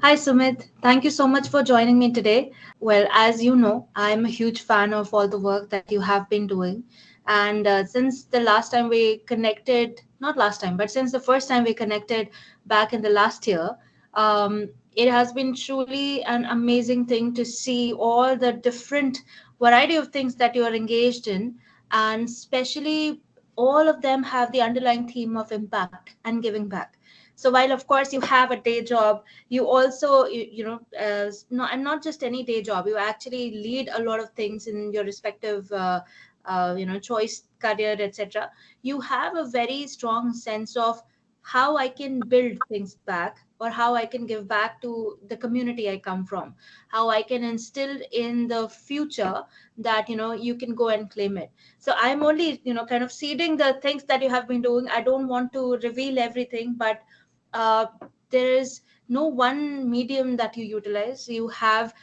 Hi, Sumit. Thank you so much for joining me today. Well, as you know, I'm a huge fan of all the work that you have been doing. And since the last time we connected, not last time, but since the first time we connected back in the last year, it has been truly an amazing thing to see all the different variety of things that you are engaged in. And especially, all of them have the underlying theme of impact and giving back. So while of course you have a day job, you also and not just any day job, you actually lead a lot of things in your respective choice, career, etc. You have a very strong sense of how I can build things back, or how I can give back to the community I come from, how I can instill in the future that you can go and claim it. So I'm only kind of seeding the things that you have been doing. I don't want to reveal everything, but uh, there is no one medium that you utilize. You have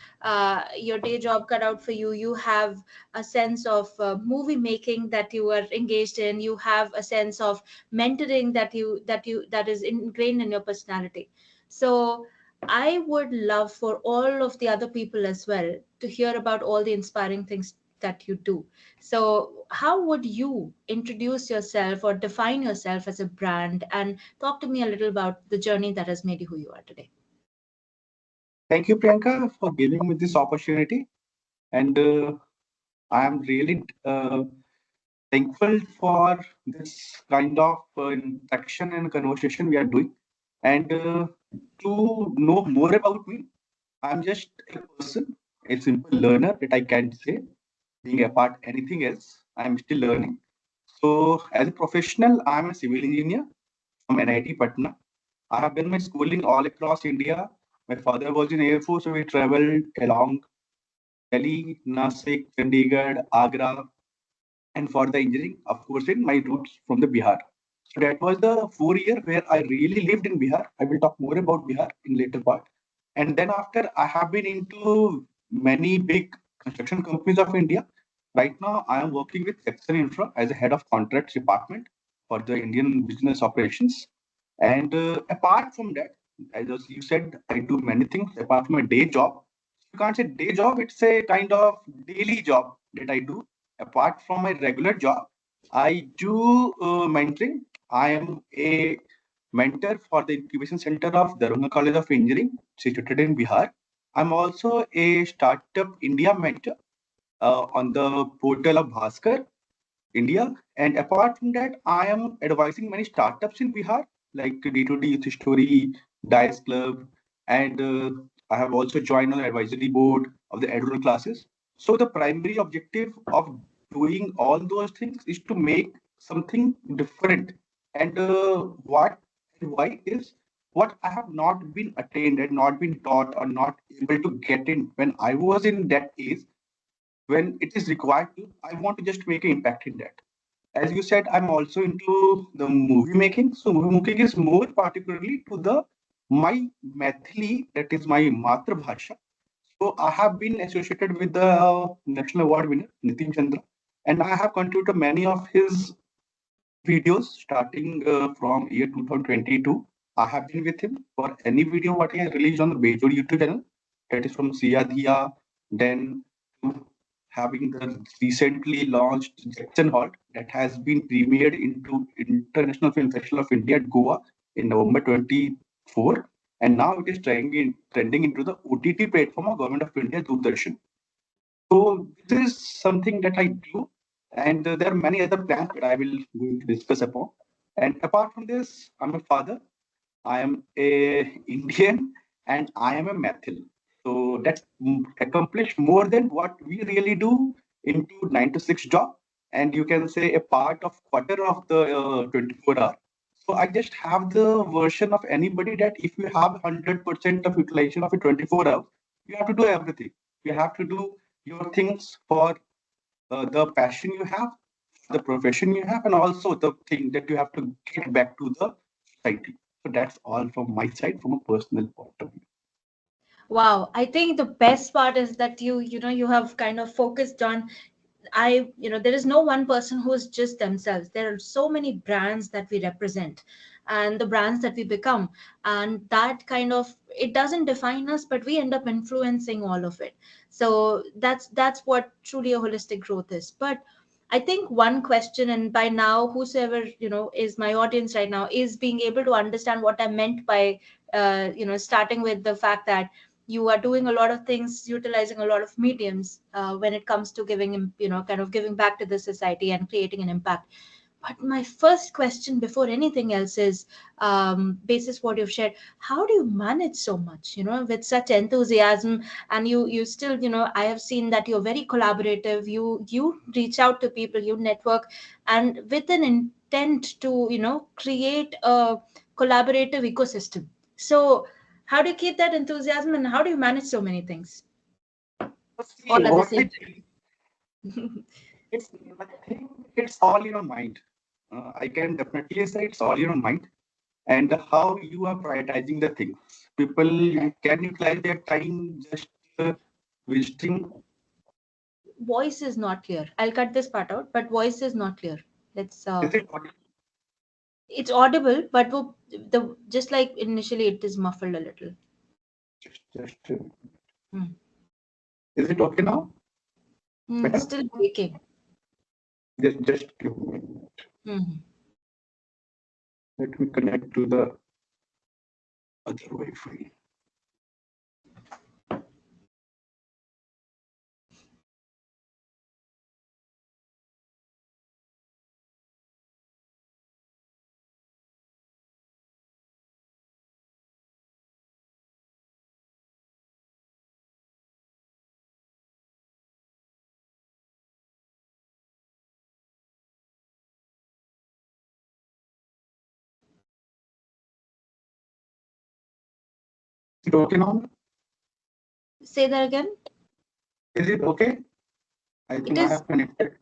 your day job cut out for you. You have a sense of movie making that you are engaged in. You have a sense of mentoring that is ingrained in your personality. So I would love for all of the other people as well to hear about all the inspiring things that you do. So, how would you introduce yourself or define yourself as a brand, and talk to me a little about the journey that has made you who you are today? Thank you, Priyanka, for giving me this opportunity. And I am really thankful for this kind of interaction and conversation we are doing. And to know more about me, I'm just a person, a simple learner that I can't say. Being apart anything else, I'm still learning. So, as a professional, I'm a civil engineer from NIT Patna. I have done my schooling all across India. My father was in Air Force, so we traveled along Delhi, Nasik, Chandigarh, Agra, and for the engineering, of course, in my roots from the Bihar. So that was the 4 year where I really lived in Bihar. I will talk more about Bihar in later part. And then after, I have been into many big construction companies of India. Right now, I am working with Section Infra as a head of contracts department for the Indian business operations. And apart from that, as you said, I do many things apart from my day job. You can't say day job, it's a kind of daily job that I do. Apart from my regular job, I do mentoring. I am a mentor for the incubation center of Darunga College of Engineering, situated in Bihar. I'm also a startup India mentor on the portal of Bhaskar, India. And apart from that, I am advising many startups in Bihar, like D2D Youth Story, Dice Club, and I have also joined on the advisory board of the Edron classes. So the primary objective of doing all those things is to make something different. And what and why is what I have not been attained and not been taught or not able to get in when I was in that age when it is required to, I want to just make an impact in that. As you said, I'm also into the movie making. So movie making is more particularly to the my Maithili, that is my Matrabhasha. So I have been associated with the national award winner Nitin Chandra, and I have contributed many of his videos starting from year 2022. I have been with him for any video what he has released on the Bejod YouTube channel. That is from Sia Dhia, then to having the recently launched Jackson Hall that has been premiered into International Film Festival of India at Goa in November 24. And now it is trending into the OTT platform of Government of India, Doordarshan. So this is something that I do, and there are many other plans that I will going to discuss upon. And apart from this, I'm a father. I am a Indian, and I am a Mathil. So that's accomplished more than what we really do into 9 to 6 job, and you can say a part of quarter of the 24 hour. So I just have the version of anybody that if you have 100% of utilization of a 24 hours, you have to do everything. You have to do your things for the passion you have, the profession you have, and also the thing that you have to get back to the society. So that's all from my side, from a personal point of view. Wow, I think the best part is that you have kind of focused on, there is no one person who is just themselves. There are so many brands that we represent, and the brands that we become, and that kind of it doesn't define us, but we end up influencing all of it. So that's what truly a holistic growth is. But I think one question, and by now whosoever is my audience right now is being able to understand what I meant by starting with the fact that you are doing a lot of things, utilizing a lot of mediums when it comes to giving, kind of giving back to the society and creating an impact. But my first question before anything else is, basis what you've shared, how do you manage so much, with such enthusiasm? And you still, I have seen that you're very collaborative. You reach out to people, you network, and with an intent to, create a collaborative ecosystem. So, how do you keep that enthusiasm, and how do you manage so many things See, all at the what same I think, it's I think it's all in your mind. I can definitely say it's all in your mind and how you are prioritizing the things. People can utilize their time just visiting. time? Voice is not clear. I'll cut this part out, but voice is not clear. Let's Is it audible? It's audible, but the just like initially it is muffled a little. Just Hmm. is it okay now? Better? Still breaking. Just give me a minute. Hmm. Let me connect to the other Wi-Fi. Is it okay now? Say that again. Is it okay? I It think I is. have connected.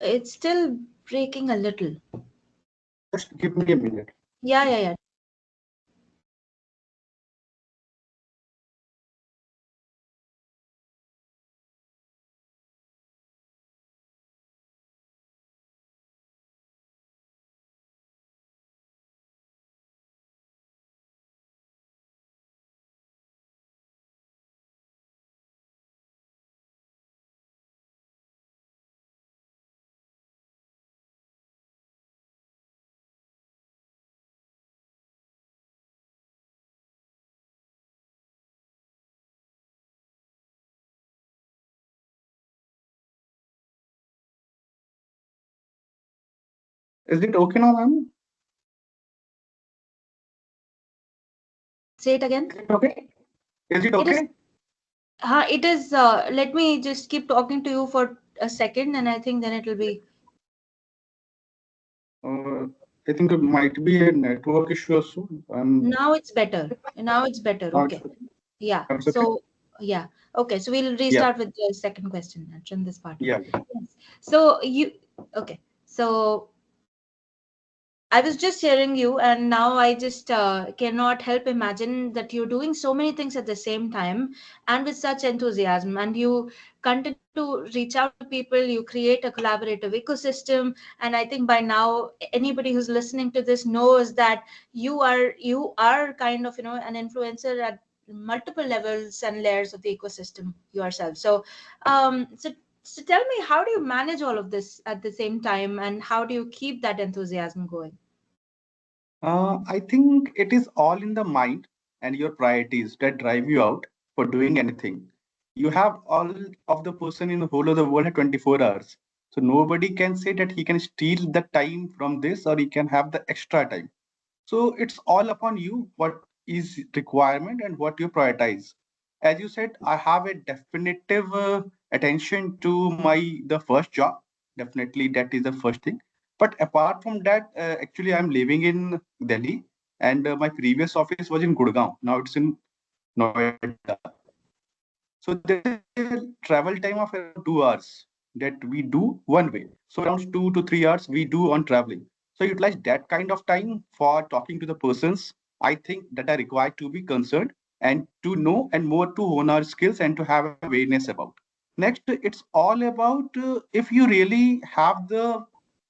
It's still breaking a little. Just give me a minute. Yeah, yeah, yeah. Is it okay now, ma'am? Say it again. Is it okay? Is it It is. okay? It is. Let me just keep talking to you for a second, and I think then it will be. Uh, I think it might be a network issue also. Now it's better. Now it's better. Not Okay. sure. Yeah. It's okay. So, yeah. Okay. So we'll Yeah, restart with the second question and trim this part. yeah. Yes. So you. Okay. So I was just hearing you, and now I just cannot help imagine that you're doing so many things at the same time and with such enthusiasm. And you continue to reach out to people, you create a collaborative ecosystem. And I think by now, anybody who's listening to this knows that you are kind of an influencer at multiple levels and layers of the ecosystem yourself. So tell me, how do you manage all of this at the same time, and how do you keep that enthusiasm going? I think it is all in the mind and your priorities that drive you out for doing anything. You have all of the person in the whole of the world at 24 hours. So nobody can say that he can steal the time from this or he can have the extra time. So it's all upon you what is requirement and what you prioritize. As you said, I have a definitive attention to my the first job. Definitely, that is the first thing. But apart from that, actually, I'm living in Delhi, and my previous office was in Gurgaon. Now it's in Noida. So there is a travel time of around 2 hours that we do one way. So around 2 to 3 hours we do on traveling. So utilize that kind of time for talking to the persons I think that are required to be concerned and to know and more to hone our skills and to have awareness about. Next, it's all about if you really have the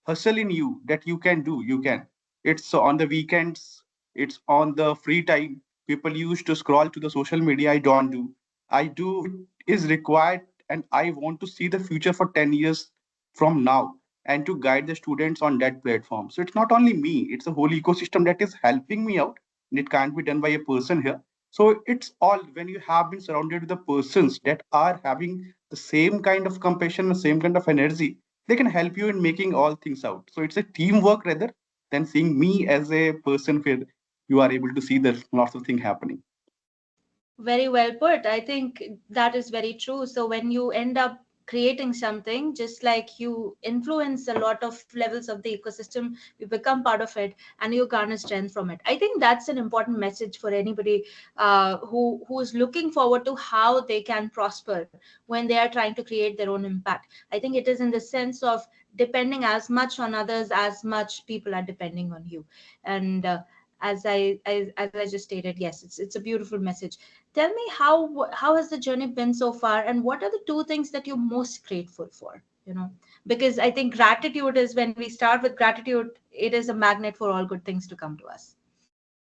hustle in you that you can do, you can. It's on the weekends, it's on the free time. people used to scroll to the social media. I don't do. I do is required, and I want to see the future for 10 years from now and to guide the students on that platform. So it's not only me, it's a whole ecosystem that is helping me out, and it can't be done by a person here. So it's all when you have been surrounded with the persons that are having the same kind of compassion, the same kind of energy, they can help you in making all things out. So it's a teamwork rather than seeing me as a person where you are able to see there's lots of things happening. Very well put. I think that is very true. So when you end up creating something, just like you influence a lot of levels of the ecosystem, you become part of it and you garner strength from it. I think that's an important message for anybody who is looking forward to how they can prosper when they are trying to create their own impact. I think it is in the sense of depending as much on others as much people are depending on you. And as I just stated, yes, it's a beautiful message. Tell me how has the journey been so far, and what are the two things that you're most grateful for? Because I think gratitude is, when we start with gratitude, it is a magnet for all good things to come to us.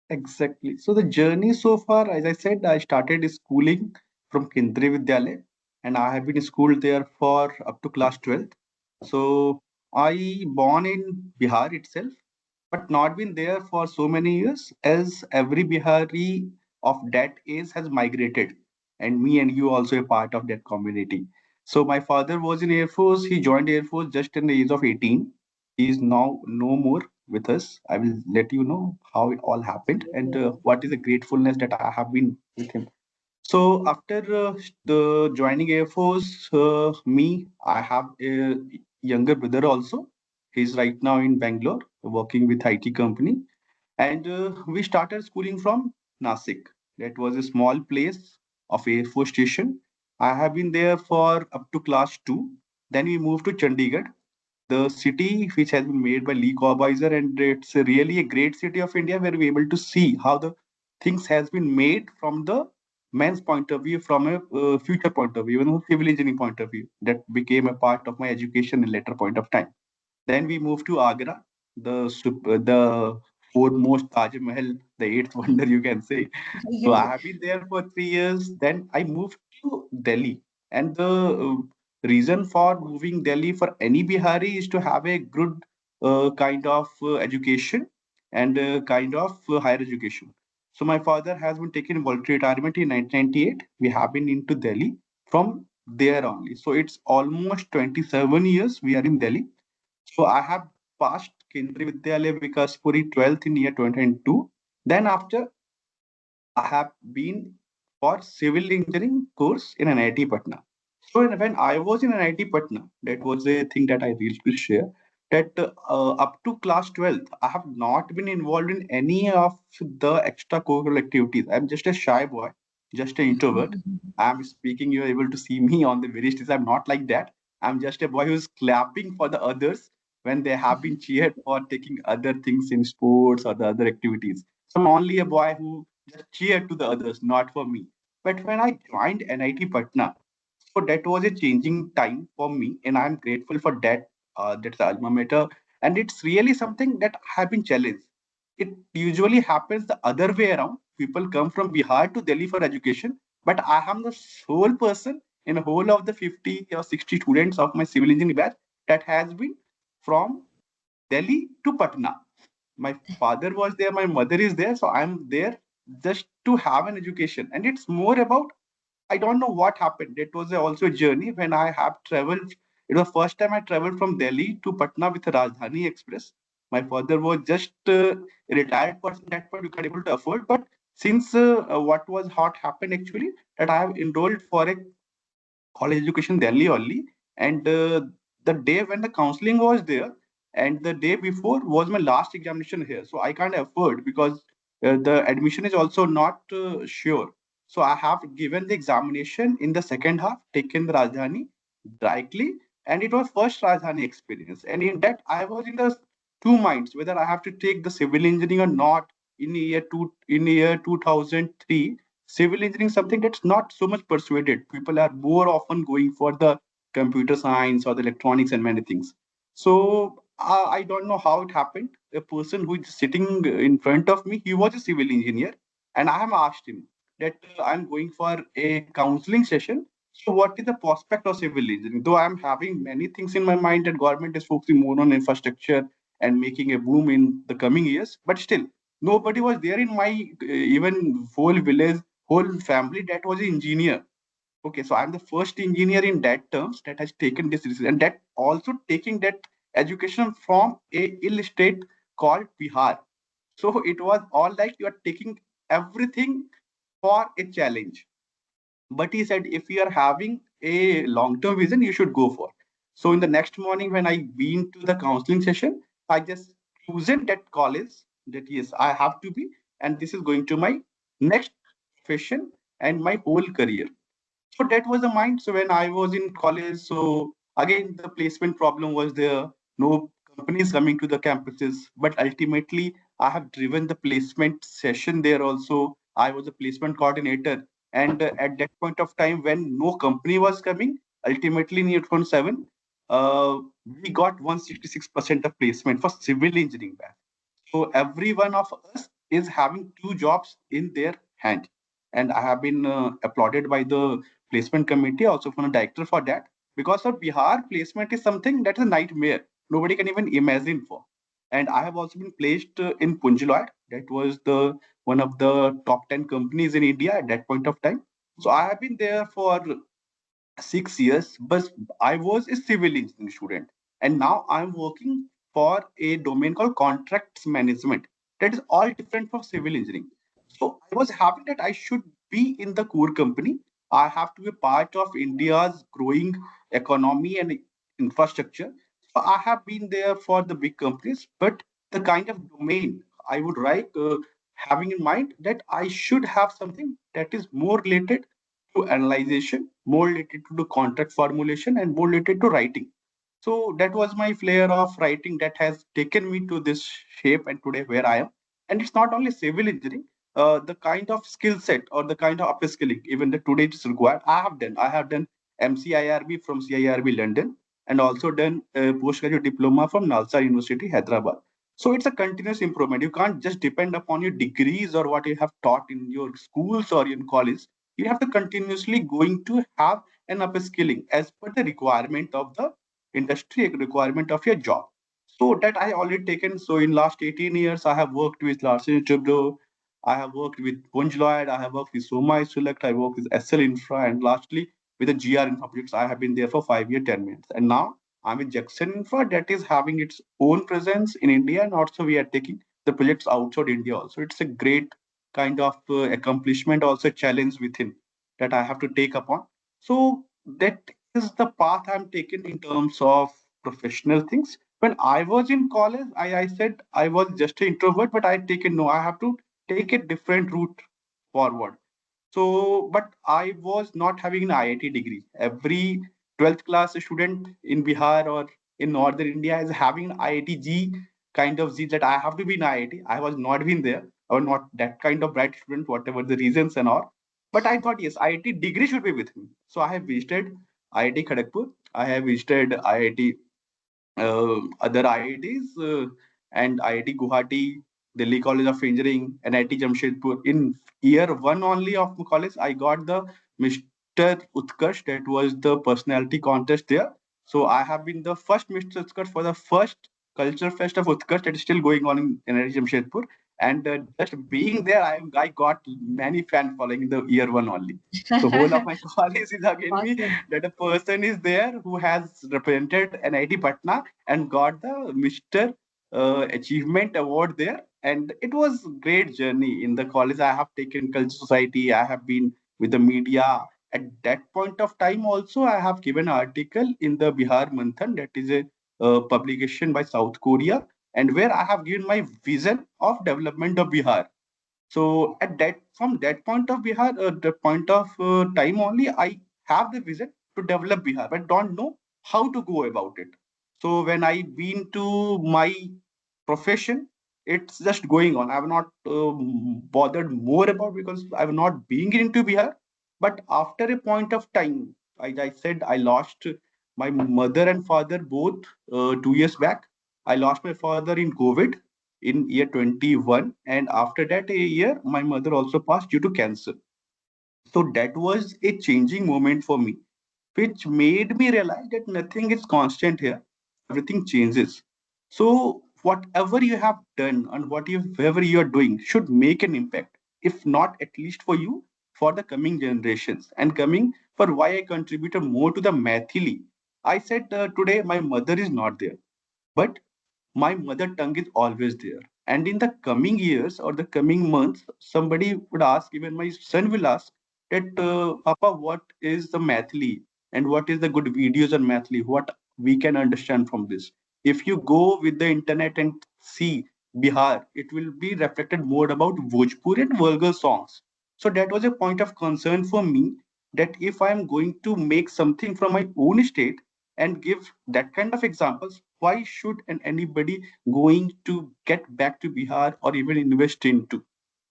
Exactly. So the journey so far, as I said, I started schooling from Kendriya Vidyalaya, and I have been schooled there for up to class 12th. So I born in Bihar itself, but not been there for so many years, as every Bihari of that age has migrated, and me and you also a part of that community. So my father was in Air Force. He joined Air Force just in the age of 18. He is now no more with us. I will let you know how it all happened and what is the gratefulness that I have been with him. So after the joining Air Force, I have a younger brother also. He's right now in Bangalore working with IT company, and we started schooling from Nasik. That was a small place of Air Force station. I have been there for up to class 2. Then we moved to Chandigarh, the city which has been made by Lee Corbusier, and it's really a great city of India where we're able to see how the things has been made from the man's point of view, from a future point of view, even a civil engineering point of view. That became a part of my education in later point of time. Then we moved to Agra, the foremost Taj Mahal, the eighth wonder, you can say. So I have been there for 3 years. Then I moved to Delhi, and the reason for moving Delhi for any Bihari is to have a good kind of education and kind of higher education. So my father has been taking voluntary retirement in 1998. We have been into Delhi from there only. So it's almost 27 years we are in Delhi. So I have passed Kendriya Vidyalaya Puri 12th in year 2002. Then after I have been for civil engineering course in NIT Patna. So when I was in NIT Patna, that was a thing that I really will share. That up to class 12th, I have not been involved in any of the extracurricular activities. I'm just a shy boy, just an introvert. I'm speaking, you're able to see me on the very stage. I'm not like that. I'm just a boy who's clapping for the others when they have been cheered for taking other things in sports or the other activities. So I'm only a boy who just cheered to the others, not for me. But when I joined NIT Patna, so that was a changing time for me, and I'm grateful for that. That's the alma mater, and it's really something that I have been challenged. It usually happens the other way around. People come from Bihar to Delhi for education, but I am the sole person in a whole of the 50 or 60 students of my civil engineering batch that has been from Delhi to Patna. My father was there, my mother is there, so I'm there just to have an education. And it's more about, I don't know what happened. It was also a journey when I have traveled. It was first time I traveled from Delhi to Patna with a Rajdhani Express. My father was just a retired person at that point, we could able to afford. But since what was hot happened actually, that I have enrolled for a college education Delhi only. And the day when the counseling was there, and the day before was my last examination here. So I can't afford because the admission is also not sure. So I have given the examination in the second half, taken the Rajdhani directly, and it was first Rajdhani experience. And in that, I was in the two minds whether I have to take the civil engineering or not. In year 2003, civil engineering is something that's not so much persuaded. People are more often going for the computer science or the electronics and many things. So I don't know how it happened. A person who is sitting in front of me, he was a civil engineer, and I have asked him that I'm going for a counseling session. So what is the prospect of civil engineering? Though I'm having many things in my mind that government is focusing more on infrastructure and making a boom in the coming years, but still nobody was there in my even whole village, whole family that was an engineer. Okay, so I'm the first engineer in that terms that has taken this decision, and that also taking that education from a ill state called Bihar. So it was all like you are taking everything for a challenge. But he said, if you are having a long-term vision, you should go for. So in the next morning, when I been to the counseling session, I just chosen that college that yes, I have to be, and this is going to my next profession and my whole career. So that was the mind. So when I was in college, so again the placement problem was there. No companies coming to the campuses, but ultimately I have driven the placement session there also. I was a placement coordinator, and at that point of time when no company was coming, ultimately in year 2007, we got 166% of placement for civil engineering batch. So every one of us is having two jobs in their hand. And I have been applauded by the placement committee, also from the director for that. Because for Bihar, placement is something that is a nightmare. Nobody can even imagine for. And I have also been placed in Punjaloid. That was the one of the top 10 companies in India at that point of time. So I have been there for 6 years, but I was a civil engineering student, and now I'm working for a domain called contracts management. That is all different from civil engineering. So I was happy that I should be in the core company. I have to be part of India's growing economy and infrastructure. So I have been there for the big companies, but the kind of domain I would like having in mind that I should have something that is more related to analyzation, more related to the contract formulation, and more related to writing. So that was my flair of writing that has taken me to this shape and today where I am. And it's not only civil engineering, the kind of skill set or the kind of upskilling, even the today it is required. I have done. I have done MCIRB from CIRB London and also done a postgraduate diploma from Nalsa University, Hyderabad. So it's a continuous improvement. You can't just depend upon your degrees or what you have taught in your schools or in college. You have to continuously going to have an upskilling as per the requirement of the industry, requirement of your job. So that I already taken. So in last 18 years, I have worked with Larsen Tubro, I have worked with Punj Lloyd, I have worked with Soma Select, I worked with SL Infra, and lastly with the GR Infra projects. I have been there for 5 years, 10 minutes. And now I'm with Jackson Infra that is having its own presence in India, and also we are taking the projects outside India also. It's a great kind of accomplishment, also challenge within that I have to take upon. So that is the path I'm taking in terms of professional things. When I was in college, I said I was just an introvert, but I taken no, I have to take a different route forward. So, but I was not having an IIT degree. Every 12th class student in Bihar or in northern India is having an IIT G kind of Z that I have to be in IIT. I was not been there. I was not that kind of bright student, whatever the reasons and all. But I thought, yes, IIT degree should be with me. So I have visited IIT Kharagpur. I have visited IIT other IITs and IIT Guwahati, Delhi College of Engineering, and IIT Jamshedpur. In year one only of college, I got the Mr. Utkarsh. That was the personality contest there. So I have been the first Mr. Utkarsh for the first culture fest of Utkarsh that is still going on in IIT Jamshedpur. And just being there, I got many fan following in the year one only. So whole of my college is again me Awesome. that a person is there who has represented NIT Patna and got the Mr. Achievement Award there. And it was great journey in the college. I have taken culture society. I have been with the media. At that point of time, also I have given an article in the Bihar Manthan, that is a publication by South Korea, and where I have given my vision of development of Bihar. So at that, from that point of Bihar, the point of time only, I have the vision to develop Bihar, but don't know how to go about it. So when I been to my profession, it's just going on. I've not bothered more about because I've not been into Bihar. But after a point of time, I said I lost my mother and father both 2 years back. I lost my father in COVID, in year 21, and after that a year my mother also passed due to cancer. So that was a changing moment for me, which made me realize that nothing is constant here. Everything changes. So whatever you have done and whatever you are doing should make an impact. If not, at least for you, for the coming generations. And coming for why I contributed more to the Mathili. I said today my mother is not there, but my mother tongue is always there. And in the coming years or the coming months, somebody would ask, even my son will ask, that Papa, what is the Mathili and what is the good videos on Mathili? What we can understand from this? If you go with the internet and see Bihar, it will be reflected more about Bhojpuri and vulgar songs. So that was a point of concern for me, that if I am going to make something from my own state and give that kind of examples, why should anybody going to get back to Bihar or even invest into?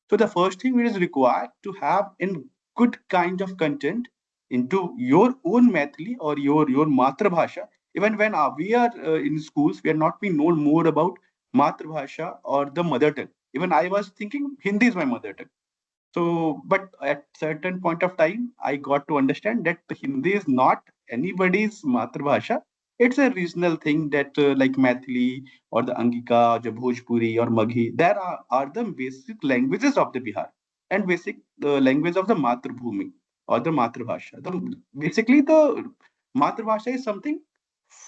So the first thing it is required to have a good kind of content into your own Mathili or your Matrabhasha. Even when we are in schools, we are not being known more about Matrabhasha or the mother tongue. Even I was thinking Hindi is my mother tongue. So, but at certain point of time, I got to understand that Hindi is not anybody's matrabhasha. It's a regional thing that like Mathili or the Angika, or Bhojpuri or Maghi, there are the basic languages of the Bihar and basic language of the Matrabhumi or the Matrabhasha. Basically, the Matrabhasha is something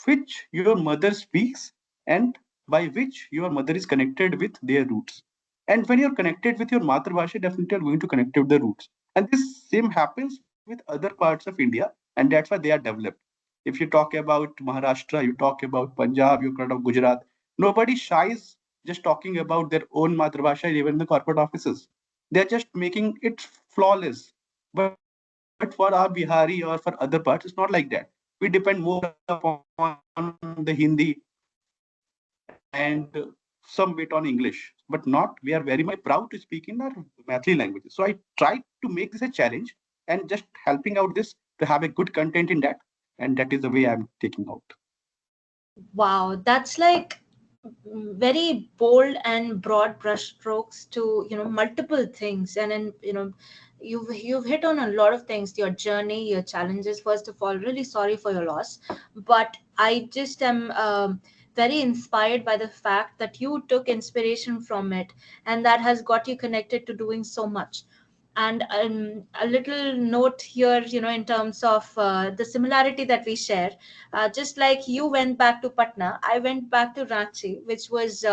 which your mother speaks and by which your mother is connected with their roots. And when you're connected with your Matrabhasha, definitely you're going to connect with the roots. And this same happens with other parts of India, and that's why they are developed. If you talk about Maharashtra, you talk about Punjab, you talk about Gujarat, nobody shies just talking about their own Matrabhasha, even in the corporate offices. They're just making it flawless. But for our Bihari or for other parts, it's not like that. We depend more upon the Hindi and some bit on English, but not. We are very much proud to speak in our Mathili languages. So I tried to make this a challenge and just helping out this to have a good content in that, and that is the way I'm taking out. Wow, that's like very bold and broad brushstrokes to multiple things. And then you've hit on a lot of things, your journey, your challenges. First of all, really sorry for your loss, but I just am very inspired by the fact that you took inspiration from it, and that has got you connected to doing so much. And a little note here, in terms of the similarity that we share. Just like you went back to Patna, I went back to Ranchi, which was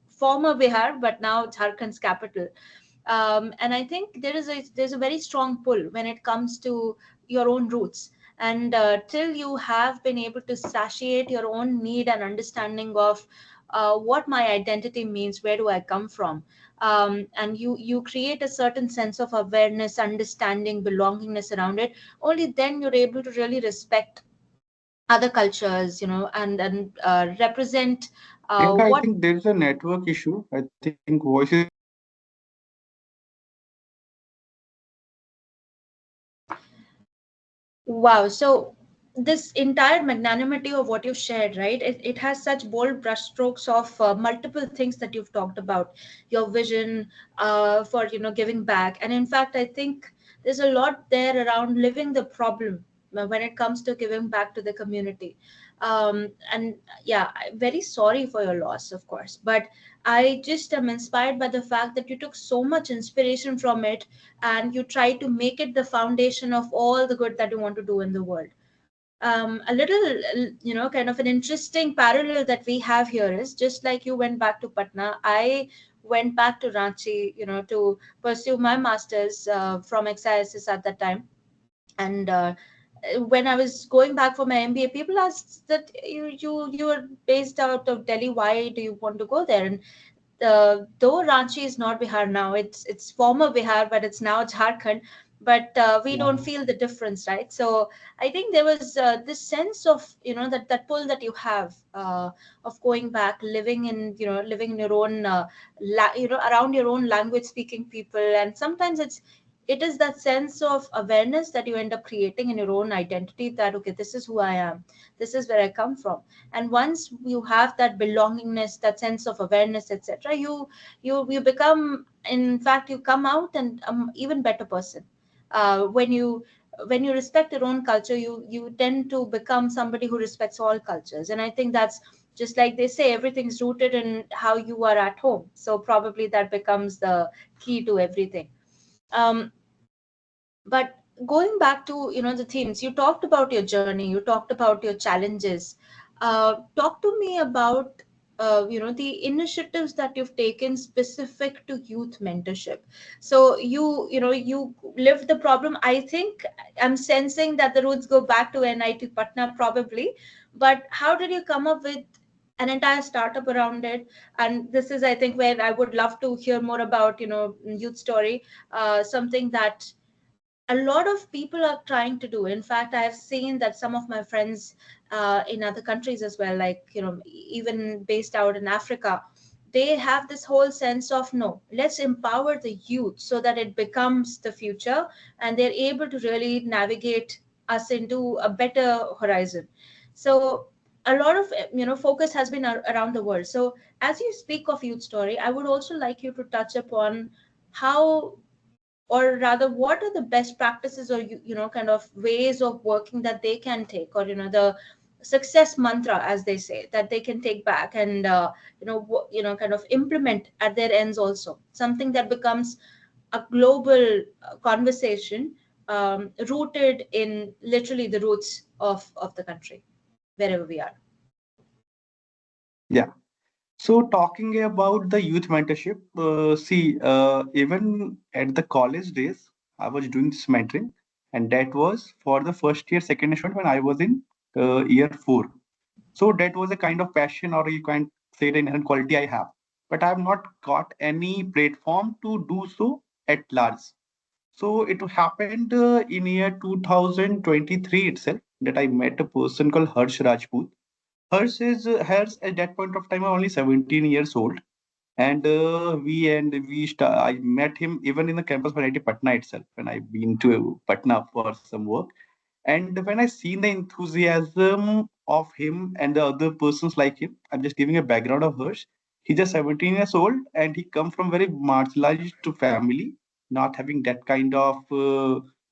former Bihar, but now Jharkhand's capital. And I think there's a very strong pull when it comes to your own roots. And till you have been able to satiate your own need and understanding of what my identity means, where do I come from, and you create a certain sense of awareness, understanding, belongingness around it. Only then you're able to really respect other cultures, and represent Priyanka, I what. think there is a network issue. I think voice is breaking. Wow. So this entire magnanimity of what you've shared, right? It has such bold brushstrokes of multiple things that you've talked about, your vision for giving back. And in fact, I think there's a lot there around living the problem when it comes to giving back to the community. And yeah, I'm very sorry for your loss, of course, but I just am inspired by the fact that you took so much inspiration from it, and you try to make it the foundation of all the good that you want to do in the world. A little, kind of an interesting parallel that we have here is, just like you went back to Patna, I went back to Ranchi, to pursue my master's from XISS at that time. And when I was going back for my MBA, people asked that you are based out of Delhi. Why do you want to go there? And though Ranchi is not Bihar now, it's former Bihar, but it's now Jharkhand. But we don't Yeah. feel the difference, right? So I think there was this sense of that pull that you have of going back, living in your own around your own language speaking people, and sometimes it's it is that sense of awareness that you end up creating in your own identity, that okay, this is who I am, this is where I come from. And once you have that belongingness, that sense of awareness, etc., you become, in fact, you come out and even better person. When you respect your own culture, you tend to become somebody who respects all cultures. And I think that's just like they say, everything's rooted in how you are at home, so probably that becomes the key to everything. um, but going back to, the themes, you talked about your journey, you talked about your challenges. Talk to me about the initiatives that you've taken specific to youth mentorship. So you lived the problem. I think I'm sensing that the roots go back to NIT Patna probably, but how did you come up with an entire startup around it? And this is, I think, where I would love to hear more about youth story, something that a lot of people are trying to do. In fact, I've seen that some of my friends in other countries as well, like even based out in Africa, they have this whole sense of, no, let's empower the youth so that it becomes the future, and they're able to really navigate us into a better horizon. So a lot of focus has been around the world. So as you speak of youth story, I would also like you to touch upon how, or rather, what are the best practices, or kind of ways of working that they can take, or the success mantra, as they say, that they can take back and kind of implement at their ends also, something that becomes a global conversation, rooted in literally the roots of the country, wherever we are. Yeah. So talking about the youth mentorship, see, even at the college days, I was doing this mentoring, and that was for the first year, second year student when I was in year four. So that was a kind of passion, or you can say the inherent quality I have. But I have not got any platform to do so at large. So it happened in year 2023 itself that I met a person called Harsh Rajput. Hers at that point of time was only 17 years old, and I met him even in the campus of IIT Patna itself when I've been to Patna for some work. And when I seen the enthusiasm of him and the other persons like him, I'm just giving a background of hers. He's just 17 years old and he come from very marginalized family, not having that kind of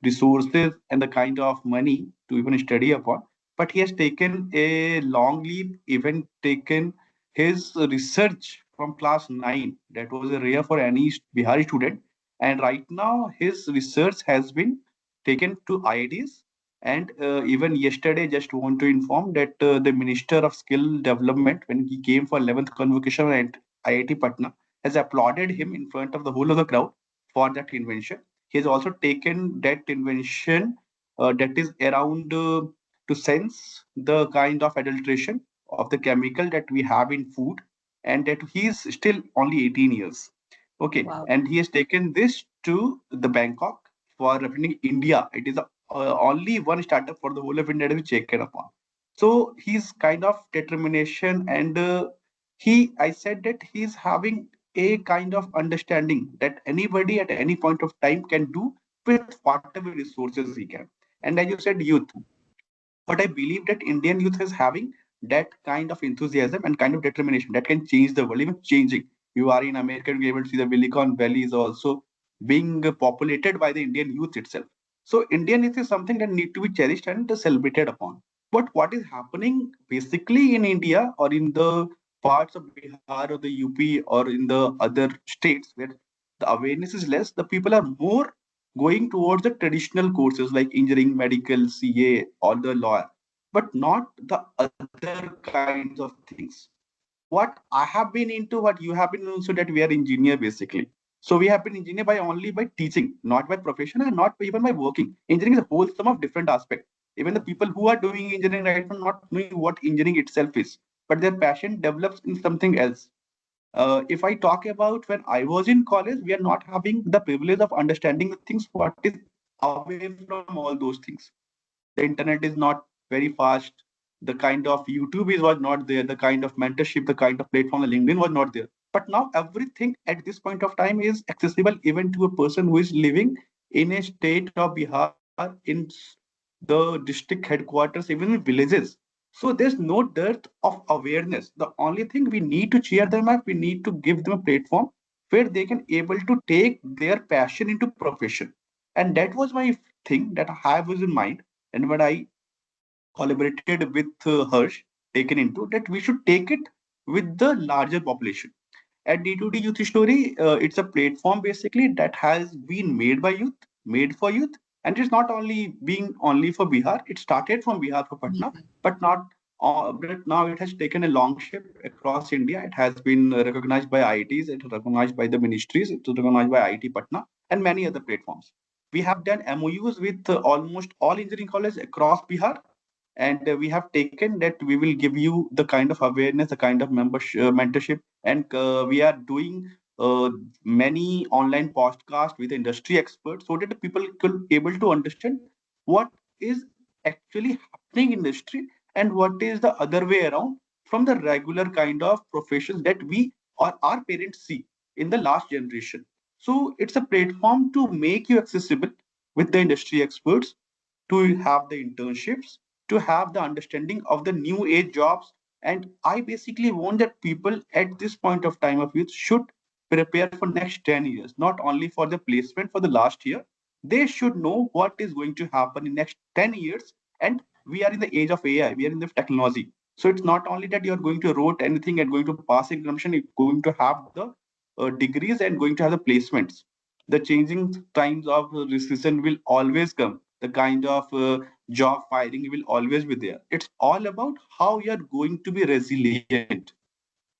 resources and the kind of money to even study upon. But he has taken a long leap, even taken his research from class 9. That was a rare for any Bihari student. And right now, his research has been taken to IITs. And even yesterday, just want to inform that the Minister of Skill Development, when he came for 11th convocation at IIT Patna, has applauded him in front of the whole of the crowd for that invention. He has also taken that invention that is around to sense the kind of adulteration of the chemical that we have in food, and that he is still only 18 years. Okay, Wow. and he has taken this to the Bangkok for representing India. It is only one startup for the whole of India to be checked upon. So he's kind of determination, and I said that he's having a kind of understanding that anybody at any point of time can do with whatever resources he can. And as you said, youth. But I believe that Indian youth is having that kind of enthusiasm and kind of determination that can change the world, even changing. You are in America, you're able to see the Silicon Valley is also being populated by the Indian youth itself. So Indian youth is something that need to be cherished and celebrated upon. But what is happening basically in India or in the parts of Bihar or the UP or in the other states where the awareness is less, the people are more going towards the traditional courses like engineering, medical, CA, or the law, but not the other kinds of things. What I have been into, what you have been also, that we are engineer basically. So we have been engineer by only by teaching, not by profession and not even by working. Engineering is a whole sum of different aspects. Even the people who are doing engineering right now not knowing what engineering itself is, but their passion develops in something else. If I talk about when I was in college, we are not having the privilege of understanding the things what is away from all those things. The internet is not very fast. The kind of YouTube is was not there. The kind of mentorship, the kind of platform, the LinkedIn was not there. But now everything at this point of time is accessible even to a person who is living in a state of Bihar, the district headquarters, even in villages. So there's no dearth of awareness. The only thing we need to cheer them up, we need to give them a platform where they can able to take their passion into profession. And that was my thing that I was in mind. And when I collaborated with Harsh, taken into that we should take it with the larger population. At D2D Youth Story, it's a platform basically that has been made by youth, made for youth, and it's not only being only for Bihar. It started from Bihar for Patna, but not. But now it has taken a long shape across India. It has been recognized by IITs, it is recognized by the ministries, it is recognized by IIT Patna, and many other platforms. We have done MOUs with almost all engineering colleges across Bihar, and we have taken that we will give you the kind of awareness, the kind of membership, mentorship, and we are doing many online podcasts with industry experts so that the people could able to understand what is actually happening in industry and what is the other way around from the regular kind of professions that we or our parents see in the last generation. So it's a platform to make you accessible with the industry experts, to have the internships, to have the understanding of the new age jobs. And I basically want that people at this point of time of youth should prepare for next 10 years, not only for the placement for the last year. They should know what is going to happen in next 10 years. And we are in the age of AI, we are in the technology. So it's not only that you're going to write anything and going to pass examination, you're going to have the degrees and going to have the placements. The changing times of recession will always come. The kind of job firing will always be there. It's all about how you are going to be resilient.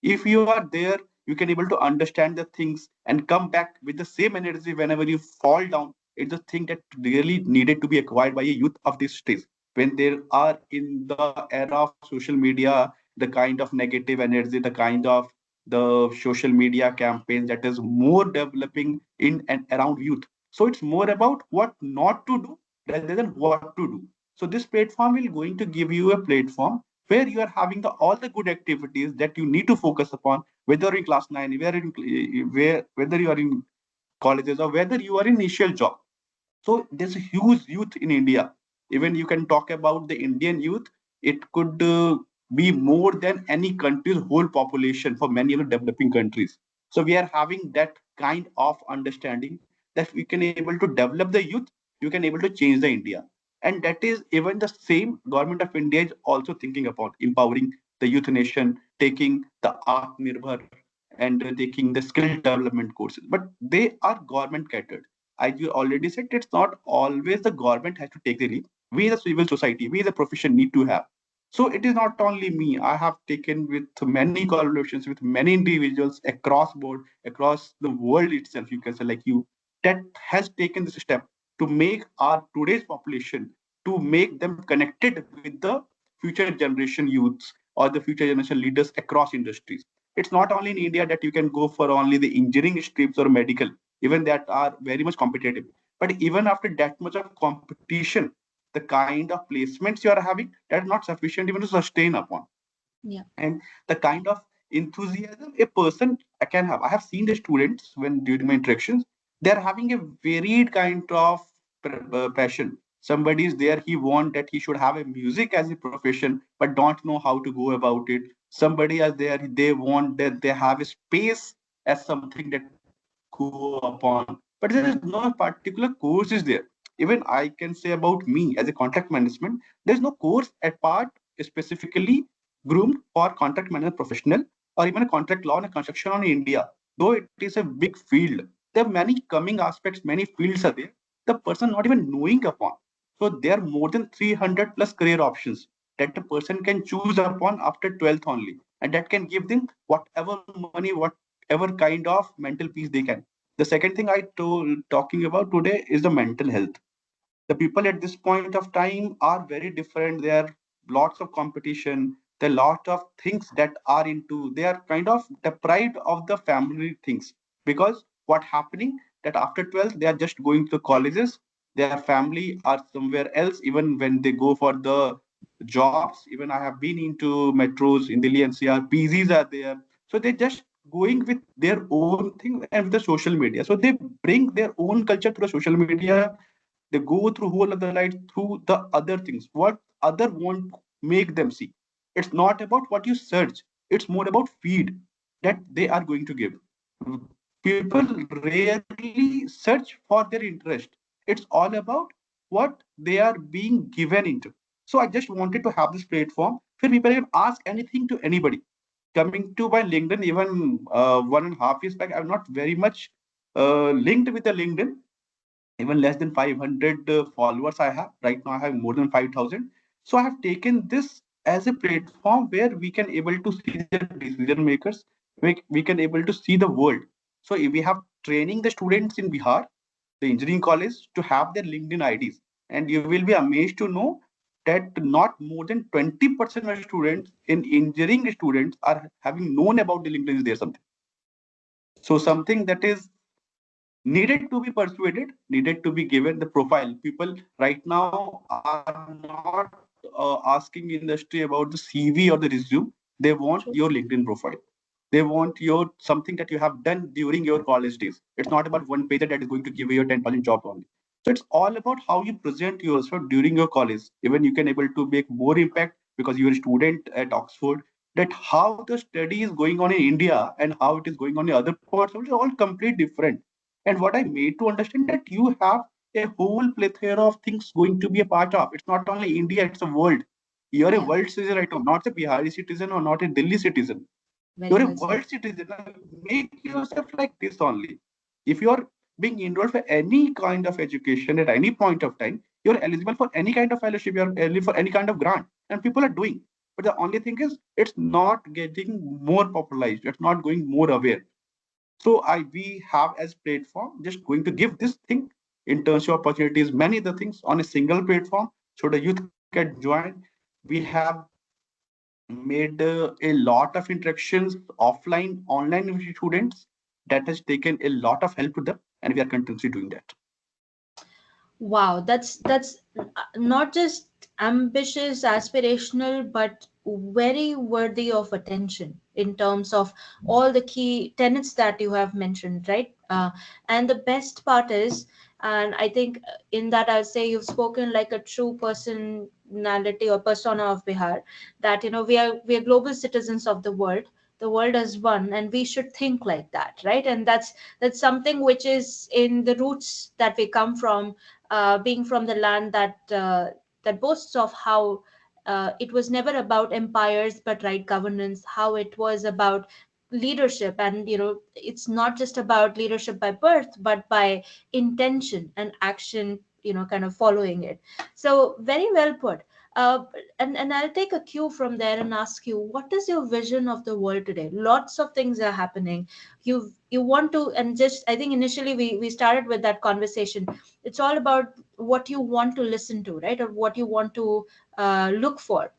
If you are there, you can able to understand the things and come back with the same energy whenever you fall down. It's the thing that really needed to be acquired by a youth of this stage. When they are in the era of social media, the kind of negative energy, the kind of the social media campaigns that is more developing in and around youth. So it's more about what not to do rather than what to do. So this platform will going to give you a platform where you are having all the good activities that you need to focus upon, whether in class 9, whether you are in colleges or whether you are in initial job. So there's a huge youth in India. Even you can talk about the Indian youth, it could be more than any country's whole population for many of the developing countries. So we are having that kind of understanding that we can able to develop the youth, you can able to change the India. And that is even the same government of India is also thinking about empowering the youth nation, taking the Atmanirbhar and taking the skill development courses. But they are government catered. As you already said, it's not always the government has to take the lead. We, the civil society, we, the profession, need to have. So it is not only me. I have taken with many collaborations with many individuals across board, across the world itself. You can say like you, that has taken this step to make our today's population, to make them connected with the future generation youths or the future generation leaders across industries. It's not only in India that you can go for only the engineering streams or medical, even that are very much competitive. But even after that much of competition, the kind of placements you are having, that is not sufficient even to sustain upon. Yeah. And the kind of enthusiasm a person can have. I have seen the students when during my interactions, they are having a varied kind of passion. Somebody is there, he want that he should have a music as a profession, but don't know how to go about it. Somebody is there, they want that they have a space as something that go upon, but there is no particular course is there. Even I can say about me as a contract management, there's no course at part specifically groomed for contract management professional or even a contract law and a construction on India. Though it is a big field, there are many coming aspects, many fields are there. The person not even knowing upon. So there are more than 300 plus career options that the person can choose upon after 12th only, and that can give them whatever money, whatever kind of mental peace they can. The second thing I told talking about today is the mental health. The people at this point of time are very different. There are lots of competition. There are lot of things that are into. They are kind of deprived of the family things, because what happening that after 12th they are just going to colleges. Their family are somewhere else. Even when they go for the jobs, even I have been into metros in Delhi NCR. PZs are there, so they just going with their own thing and with the social media. So they bring their own culture through the social media. They go through whole of the life through the other things, what other won't make them see. It's not about what you search, it's more about feed that they are going to give. People rarely search for their interest. It's all about what they are being given into. So I just wanted to have this platform where people can ask anything to anybody. Coming to my LinkedIn, even 1.5 years back, I'm not very much linked with the LinkedIn. Even less than 500 followers I have. Right now I have more than 5,000. So I have taken this as a platform where we can able to see the decision makers. We can able to see the world. So if we have training the students in Bihar, the engineering college, to have their LinkedIn IDs. And you will be amazed to know that not more than 20% of students in engineering students are having known about the LinkedIn is there something. So something that is needed to be persuaded, needed to be given the profile. People right now are not asking industry about the CV or the resume. They want your True. LinkedIn profile. They want your something that you have done during your college days. It's not about one pager that is going to give you your 10,000 job only. So it's all about how you present yourself during your college. Even you can able to make more impact because you're a student at Oxford. That how the study is going on in India and how it is going on in other parts of it is all completely different. And what I made to understand that you have a whole plethora of things going to be a part of. It's not only India, it's a world. You're a Yeah, world citizen right now, not a Bihari citizen or not a Delhi citizen. very You're a well said. world citizen. Now, make yourself like this only. If you're being enrolled for any kind of education at any point of time, you're eligible for any kind of fellowship, you're eligible for any kind of grant, and people are doing. But the only thing is, it's not getting more popularized, it's not going more aware. So I we have as platform just going to give this thing in terms of opportunities, many other things on a single platform so the youth can join. We have made a lot of interactions offline, online with students that has taken a lot of help to them, and we are continuously doing that. Wow, that's not just ambitious, aspirational, but very worthy of attention in terms of all the key tenets that you have mentioned, right? And the best part is, and I think in that I'll say you've spoken like a true personality or persona of Bihar. That we are global citizens of the world. The world is one, and we should think like that, right? And that's something which is in the roots that we come from, being from the land that boasts of how it was never about empires but right governance, how it was about leadership, and it's not just about leadership by birth but by intention and action, kind of following it. So very well put. uh, and I'll take a cue from there and ask you, what is your vision of the world today? Lots of things are happening. You want to, and just I think initially we started with that conversation. It's all about what you want to listen to, right? Or what you want to look for.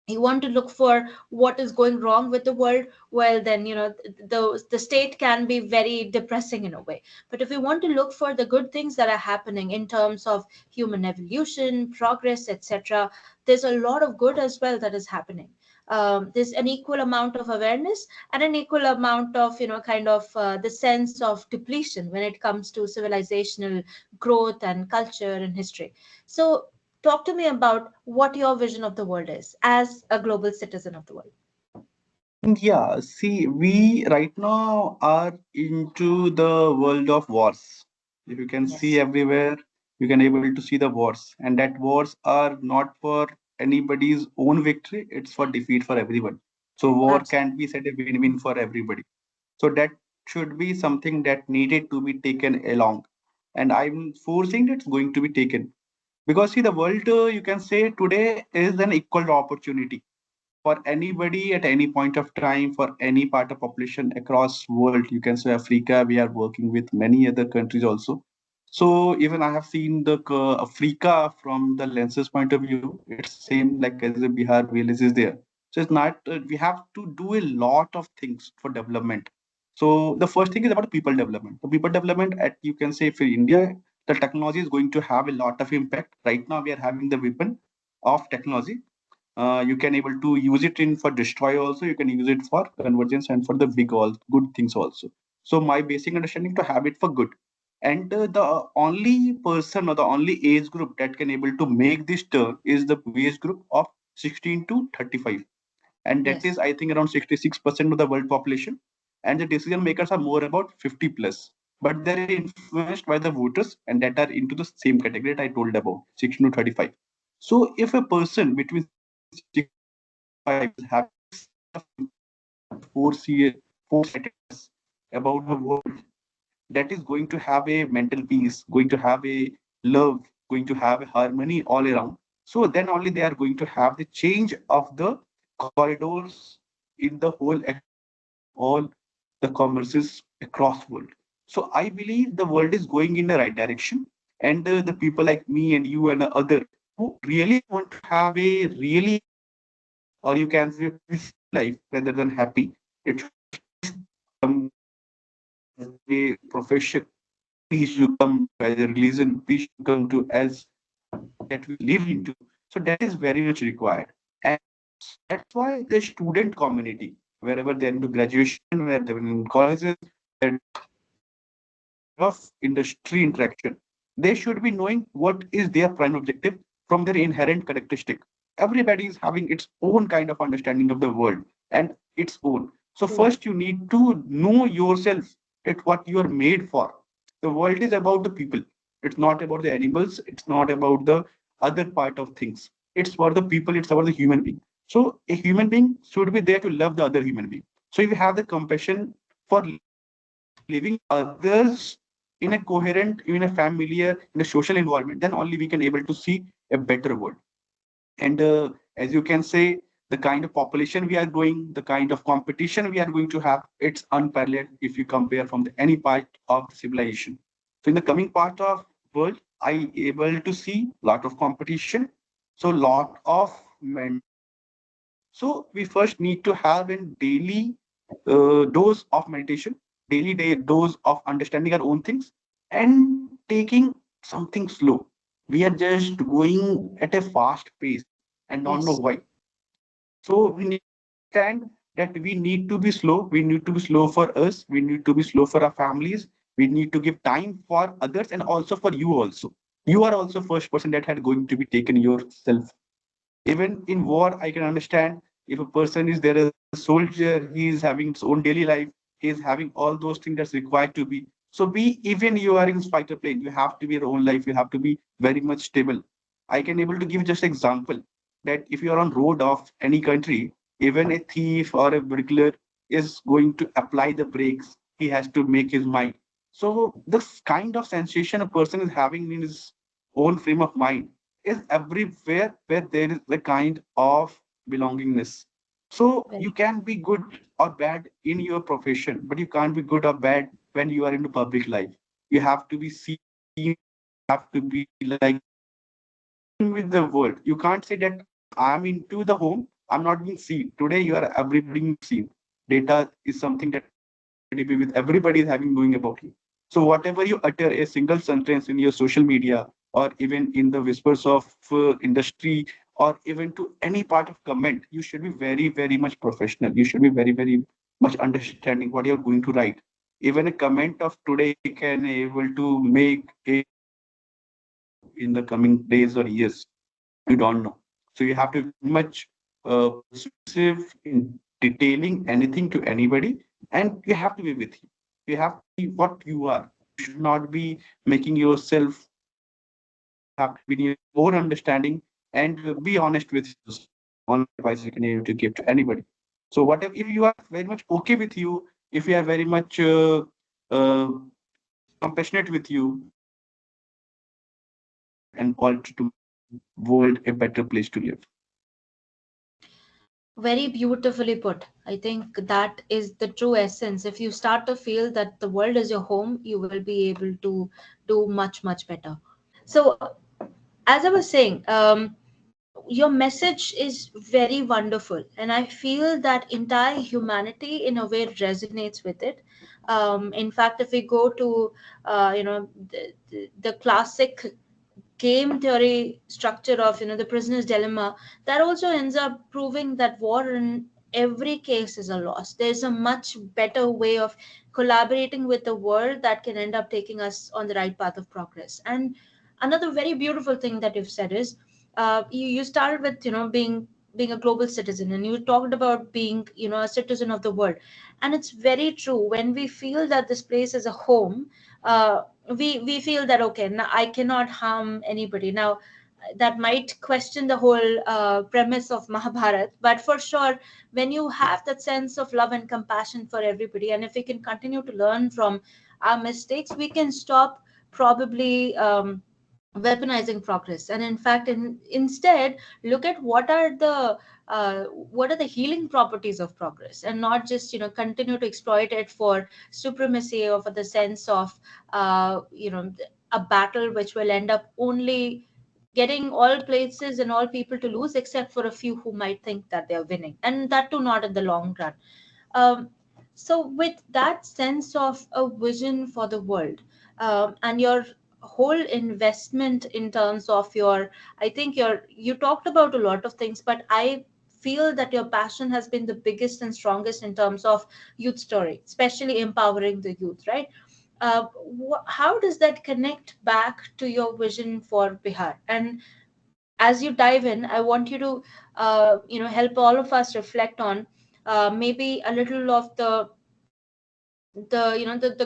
You want to look for what is going wrong with the world. Well, then the state can be very depressing in a way. But if we want to look for the good things that are happening in terms of human evolution, progress, etc., there's a lot of good as well that is happening. There's an equal amount of awareness and an equal amount of kind of the sense of depletion when it comes to civilizational growth and culture and history. So talk to me about what your vision of the world is as a global citizen of the world. Yeah, see, we right now are into the world of wars. If you can see Yes, everywhere, you can able to see the wars, and that wars are not for anybody's own victory; it's for defeat for everyone. So war absolutely. can't be said a win-win for everybody. So that should be something that needed to be taken along, and I'm forcing it's going to be taken because see, the world you can say today is an equal opportunity for anybody at any point of time for any part of population across world. You can say Africa, we are working with many other countries also. So even I have seen the Africa from the lenses point of view, it's same like as a Bihar village is there. So it's not we have to do a lot of things for development. So the first thing is about people development. The people development at, you can say, for India, the technology is going to have a lot of impact. Right now we are having the weapon of technology. You can able to use it in for destroy also. You can use it for convergence and for the big all good things also. So my basic understanding to have it for good. And the only person or the only age group that can able to make this turn is the age group of 16 to 35, and that is Yes. I think around 66% of the world population. And the decision makers are more about 50 plus, but they're influenced by the voters and that are into the same category that I told about 16 to 35. So if a person between 16 to 35 is having this kind of impact or foresightedness about the world, that is going to have a mental peace, going to have a love, going to have a harmony all around. So then only they are going to have the change of the corridors in the whole economy and all the commerces across world. So I believe the world is going in the right direction, and the people like me and you and the other who really want to have a really happy, or you can say peaceful life rather than happy. It should peace come as a profession. Peace should come to as a religion. Peace should come to as that we live into. So that is very much required. And that's why the student community, wherever they're into graduation, where they're in colleges, where of industry interaction, they should be knowing what is their prime objective from their inherent characteristic. Everybody is having its own kind of understanding of the world and its own. So True. first you need to know yourself at what you are made for. The world is about the people. It's not about the animals. It's not about the other part of things. It's about the people. It's about the human being. So a human being should be there to love the other human being. So if you have the compassion for living others in a coherent, in a familiar, in a social environment, then only we can able to see a better world. And as you can say, the kind of population we are growing, the kind of competition we are going to have, it's unparalleled if you compare from any part of the civilization. So in the coming part of world, I able to see lot of competition, so lot of mental pressure. So we first need to have a daily dose of meditation, daily dose of understanding our own things, and taking something slow. We are just going at a fast pace and don't know Yes. why. So we need to understand that we need to be slow. We need to be slow for us. We need to be slow for our families. We need to give time for others and also for you also. You are also first person that had going to be taken yourself. Even in war, I can understand if a person is there as a soldier, he is having his own daily life, he is having all those things that's required to be. So be even you are in fighter plane, you have to be your own life, you have to be very much stable. I can able to give just example that if you are on road of any country, even a thief or a burglar is going to apply the brakes. He has to make his mind. So this kind of sensation a person is having in his own frame of mind is everywhere where there is the kind of belongingness. So you Very. can be good or bad in your profession, but you can't be good or bad when you are in the public life. You have to be seen, you have to be like seen with the world. You can't say that I'm into the home, I'm not being seen. Today you are everybody being seen. Data is something that already be with everybody is having knowing about you. So whatever you utter a single sentence in your social media or even in the whispers of industry or even to any part of comment, you should be very, very much professional. You should be very, very much understanding what you're going to write. Even a comment of today can able to make a life of tomorrow in the coming days or years. You don't know. So you have to be very much persuasive in detailing anything to anybody, and you have to be with you. You have to be what you are. You should not be making yourself different. You have to be in your own understanding and be honest with yourself. That's the only advice you can able to give to anybody. So whatever, if you are very much okay with you, if you are very much uh, compassionate with you, then only you can able to move forward and want to make world a better place to live. Very beautifully put. I think that is the true essence. If you start to feel that the world is your home, you will be able to do much, much better. So, as I was saying, your message is very wonderful, and I feel that entire humanity, in a way, resonates with it. In fact, if we go to, the classic game theory structure of, the prisoner's dilemma, that also ends up proving that war in every case is a loss. There's a much better way of collaborating with the world that can end up taking us on the right path of progress. And another very beautiful thing that you've said is, you started with, being a global citizen, and you talked about being, a citizen of the world. And it's very true. When we feel that this place is a home, uh, we feel that, okay, now I cannot harm anybody. Now that might question the whole premise of Mahabharat, but for sure, when you have that sense of love and compassion for everybody, and if we can continue to learn from our mistakes, we can stop probably weaponizing progress. And in fact, instead, look at what are the healing properties of progress, and not just, continue to exploit it for supremacy, or for the sense of a battle which will end up only getting all places and all people to lose, except for a few who might think that they are winning, and that too not in the long run. um, so with that sense of a vision for the world, and your whole investment in terms of your, I think you talked about a lot of things, but I feel that your passion has been the biggest and strongest in terms of youth story, especially empowering the youth, right? How does that connect back to your vision for Bihar? And as you dive in, I want you to, help all of us reflect on maybe a little of the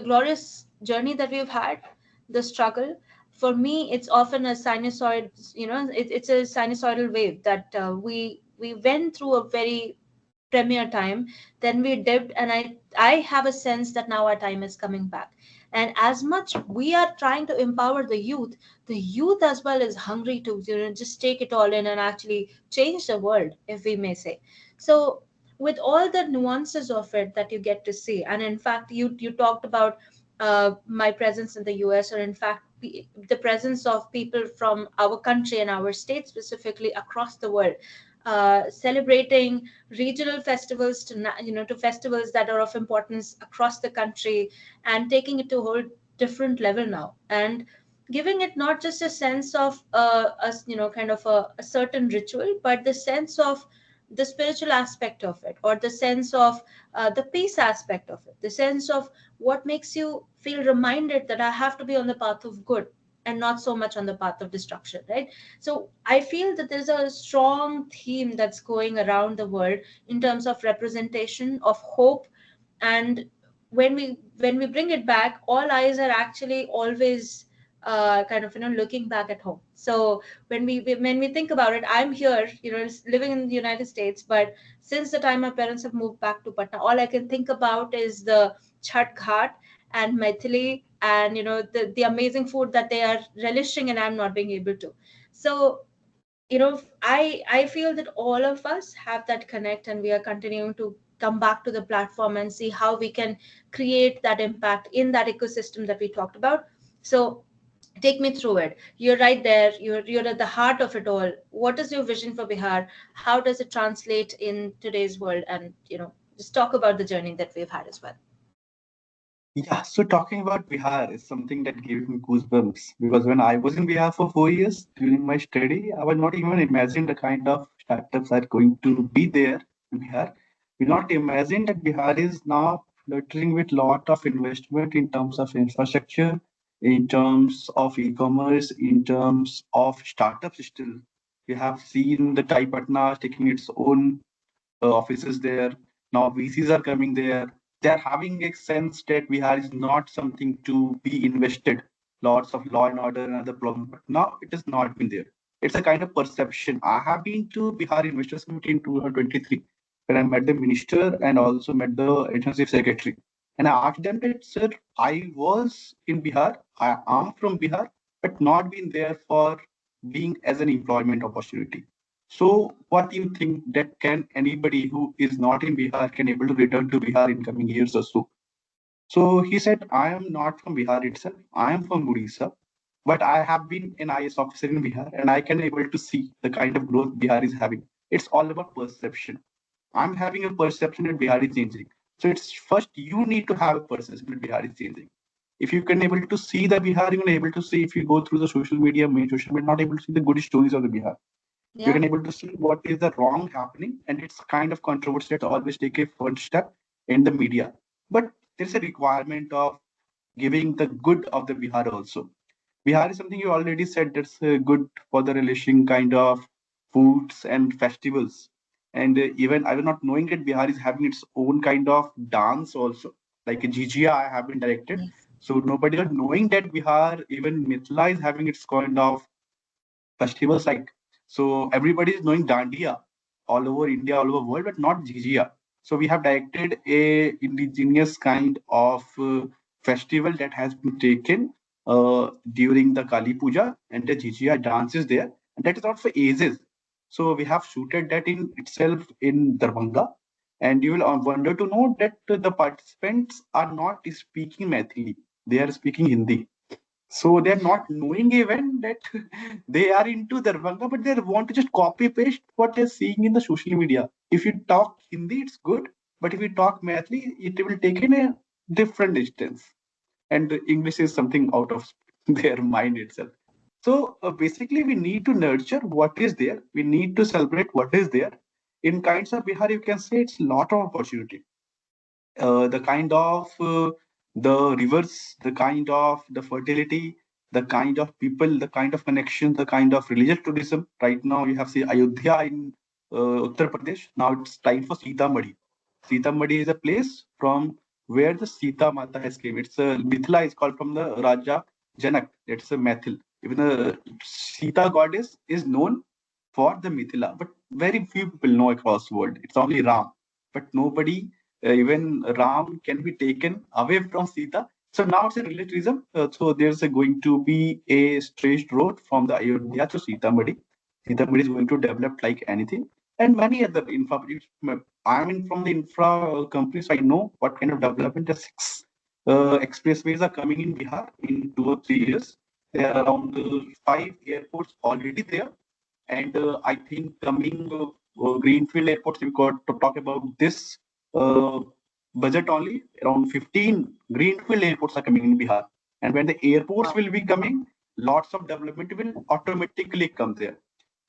glorious journey that we've had, the struggle. For me, it's often a sinusoid, it's a sinusoidal wave that we went through a very premier time, then we dipped, and I have a sense that now our time is coming back. And as much we are trying to empower the youth as well is hungry to, just take it all in and actually change the world, if we may say. So with all the nuances of it that you get to see, and in fact, you talked about my presence in the US, or in fact the presence of people from our country and our state specifically across the world, celebrating regional festivals to to festivals that are of importance across the country, and taking it to a whole different level now, and giving it not just a sense of a kind of a certain ritual, but the sense of the spiritual aspect of it, or the sense of the peace aspect of it, the sense of what makes you feel reminded that I have to be on the path of good and not so much on the path of destruction, right? So I feel that there's a strong theme that's going around the world in terms of representation of hope. And when we bring it back, all eyes are actually always kind of looking back at home. So when we think about it, I'm here, living in the United States, but since the time my parents have moved back to Patna, all I can think about is the Chhat Ghat and Maithili, and the amazing food that they are relishing and I'm not being able to. So I feel that all of us have that connect, and we are continuing to come back to the platform and see how we can create that impact in that ecosystem that we talked about. So take me through it. You're right there, you're at the heart of it all. What is your vision for Bihar? How does it translate in today's world? And just talk about the journey that we've had as well. Yeah, so talking about Bihar is something that gave me goosebumps because when I was in Bihar for 4 years during my study, I was not even imagine the kind of startups are going to be there in Bihar. We not imagine that Bihar is now fluttering with lot of investment in terms of infrastructure, in terms of e-commerce, in terms of startups still. We have seen the Thai Patna taking its own offices there. Now VCs are coming there. They're having a sense that Bihar is not something to be invested. Lots of law and order and other problems. But now it has not been there. It's a kind of perception. I have been to Bihar Investors Committee in 2023 when I met the minister and also met the agency secretary. And I asked them that, sir, I was in Bihar. I am from Bihar, but not been there for being as an employment opportunity. So what do you think that can anybody who is not in Bihar can able to return to Bihar in coming years or so? So he said, I am not from Bihar itself. I am from Odisha, but I have been an IS officer in Bihar and I can able to see the kind of growth Bihar is having. It's all about perception. I'm having a perception that Bihar is changing. So it's first you need to have a perception that Bihar is changing. If you can able to see the Bihar, you can able to see, if you go through the social media, main social media, not able to see the good stories of the Bihar. You Yeah. can able to see what is the wrong happening, and it's kind of controversy that always take a first step in the media. But there's a requirement of giving the good of the Bihar also. Bihar is something you already said that's good for the relation kind of foods and festivals. And even I was not knowing that Bihar is having its own kind of dance also, like a Jijia I have been directed. Yes. So nobody was knowing that Bihar, even Mithila is having its kind of festivals like, so everybody is knowing Dandiya all over India, all over world, but not Jijia. So we have directed a indigenous kind of festival that has been taken during the Kali Puja, and the Jijia dance is there, and that is not for ages. So we have shooted that in itself in Darbhanga, and you will wonder to know that the participants are not speaking Maithili; they are speaking Hindi. So they're not knowing even that they are into Darbhanga, but they want to just copy paste what they're seeing in the social media. If you talk Hindi, it's good, but if you talk Maithili, it will take in a different distance. And English is something out of their mind itself. So basically, we need to nurture what is there. We need to celebrate what is there. In kinds of Bihar, you can say it's a lot of opportunity. The kind of the rivers, the kind of the fertility, the kind of people, the kind of connection, the kind of religious tourism. Right now, you have say Ayodhya in Uttar Pradesh. Now it's time for Sita Madi. Sita Madi is a place from where the Sita Mata has came. It's a Mithila is called from the Raja Janak. It's a Maithil. Even the Sita goddess is known for the Mithila, but very few people know across the world. It's only Ram, but nobody, even Ram can be taken away from Sita. So now it's a relativism. So there's going to be a straight road from the Ayodhya to Sitamarhi. Sitamarhi is going to develop like anything, and many other infra. I'm in from the infra company, so I know what kind of development. The six expressways are coming in Bihar in 2 or 3 years. There are around five airports already there, and I think coming greenfield airports, we got to talk about this uh, budget only. Around 15 greenfield airports are coming in Bihar. And when the airports Wow. will be coming, lots of development will automatically come there.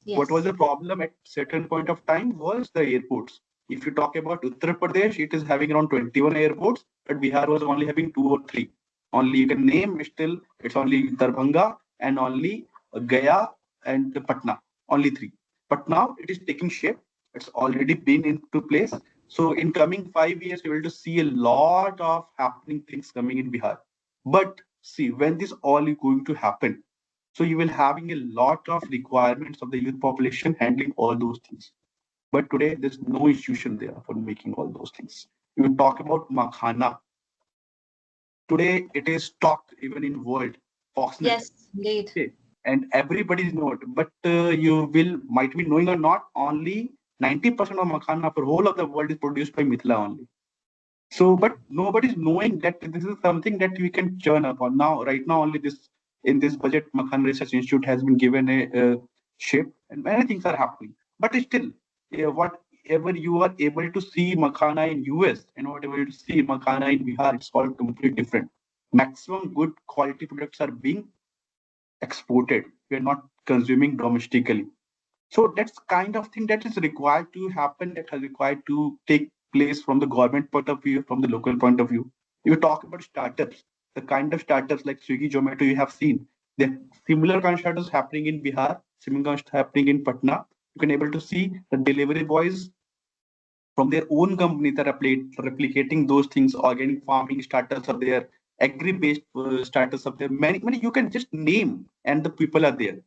What was Yes. the problem at certain point of time was the airports. If you talk about Uttar Pradesh, it is having around 21 airports, but Bihar was only having two or three. Only you can name still, it's only Darbhanga and only Gaya and Patna, only three. But now it is taking shape. It's already been into place. So in coming 5 years, you will to see a lot of happening things coming in Bihar. But see, when this all is going to happen, so you will having a lot of requirements of the youth population handling all those things. But today there's no institution there for making all those things. You talk about Makhana. Today it is talked even in world, Foxnet. Yes, indeed. Okay. And everybody is know it. But you will might be knowing or not, only 90% of Makhana for whole of the world is produced by Mithila only. So, but nobody's knowing that this is something that we can churn upon. Now, right now, only this in this budget, Makhan Research Institute has been given a shape, and many things are happening. But still, whatever you are able to see Makhana in US and whatever you see Makhana in Bihar, it's all completely different. Maximum good quality products are being exported. We are not consuming domestically. So that's kind of thing that is required to happen, that has required to take place from the government point of view, from the local point of view. You talk about startups, the kind of startups like Swiggy, Zomato you have seen. The similar kind of startups happening in Bihar, similar kind of happening in Patna. You can able to see the delivery boys from their own company that are replicating those things. Organic farming startups are there, agri-based startups are there. Many you can just name, and the people are there.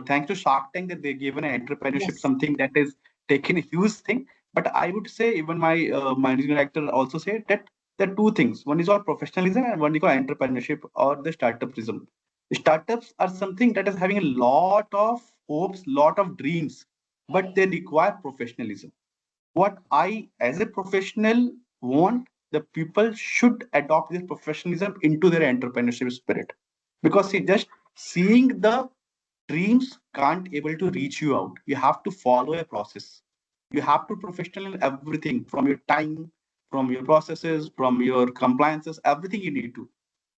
Thanks to Shark Tank that they given an entrepreneurship Yes. something that is taken a huge thing. But I would say even my managing director also said that there are two things. One is all professionalism and one is all entrepreneurship or the startupism. Startups are something that is having a lot of hopes, lot of dreams, but they require professionalism. What I, as a professional, want the people should adopt this professionalism into their entrepreneurship spirit. Because see, just seeing the dreams can't able to reach you out. You have to follow a process. You have to professional in everything from your time, from your processes, from your compliances, everything you need to.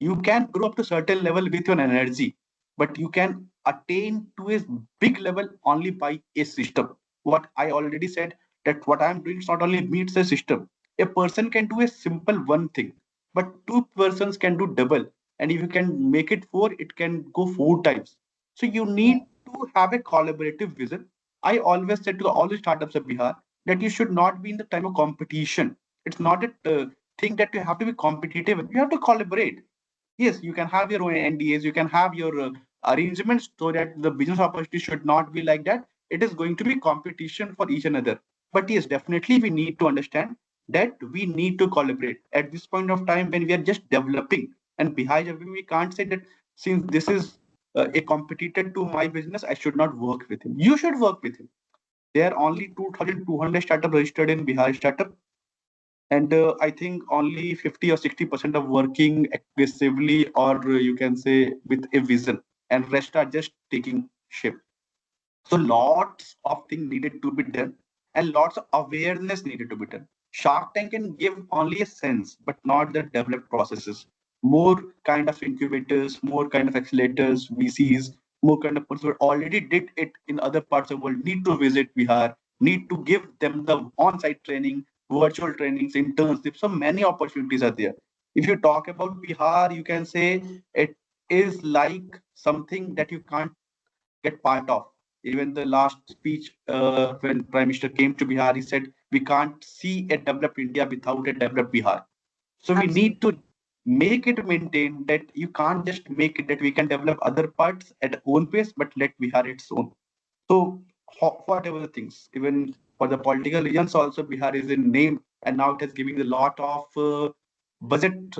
You can grow up to certain level with your energy, but you can attain to a big level only by a system. What I already said, that what I'm doing is not only me, it's a system. A person can do a simple one thing, but two persons can do double, and if you can make it four, it can go four times. So you Yeah. need to have a collaborative vision. I always said to all the startups of Bihar that you should not be in the time of competition. It's not a thing that you have to be competitive, you have to collaborate. Yes, you can have your own NDAs, you can have your arrangements so that the business opportunity should not be like that. It is going to be competition for each another. But yes, definitely we need to understand that we need to collaborate. At this point of time, when we are just developing and behind everything, we can't say that since this is a competitor to my business, I should not work with him. You should work with him. There are only 2,200 startups registered in Bihar startup, and I think only 50 or 60% of working aggressively, or you can say with a vision, and rest are just taking shape. So lots of things needed to be done, and lots of awareness needed to be done. Shark Tank can give only a sense, but not the developed processes. More kind of incubators, more kind of accelerators, VCs, more kind of persons who already did it in other parts of the world need to visit Bihar, need to give them the on-site training, virtual trainings, internships. So many opportunities are there. If you talk about Bihar, you can say it is like something that you can't get part of. Even the last speech, when Prime Minister came to Bihar, he said, "We can't see a developed India without a developed Bihar." So we need Absolutely. to make it maintain that you can't just make it that we can develop other parts at own pace, but let Bihar its own. So whatever the things, even for the political regions also, Bihar is in name, and now it is giving a lot of budget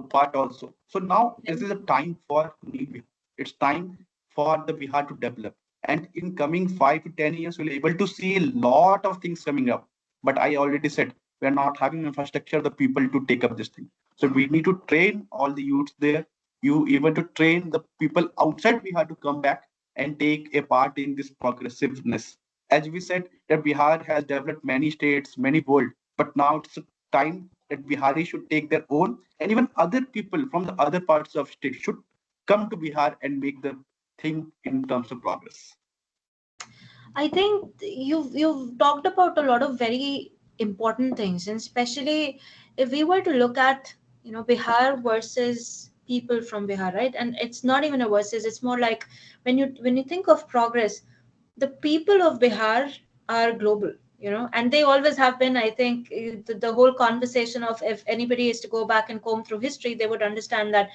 part also. So now this is a time for new Bihar. It's time for the Bihar to develop. And in coming 5 to 10 years, we'll be able to see a lot of things coming up. But I already said we're not having infrastructure, the people to take up this thing. So we need to train all the youths there. You even to train the people outside Bihar to come back and take a part in this progressiveness. As we said, that Bihar has developed many states, many world, but now it's time that Bihari should take their own, and even other people from the other parts of state should come to Bihar and make the thing in terms of progress. I think you've talked about a lot of very important things, and especially if we were to look at, Bihar versus people from Bihar, right? And it's not even a versus; it's more like when you think of progress, the people of Bihar are global, and they always have been. I think the whole conversation of if anybody is to go back and comb through history, they would understand that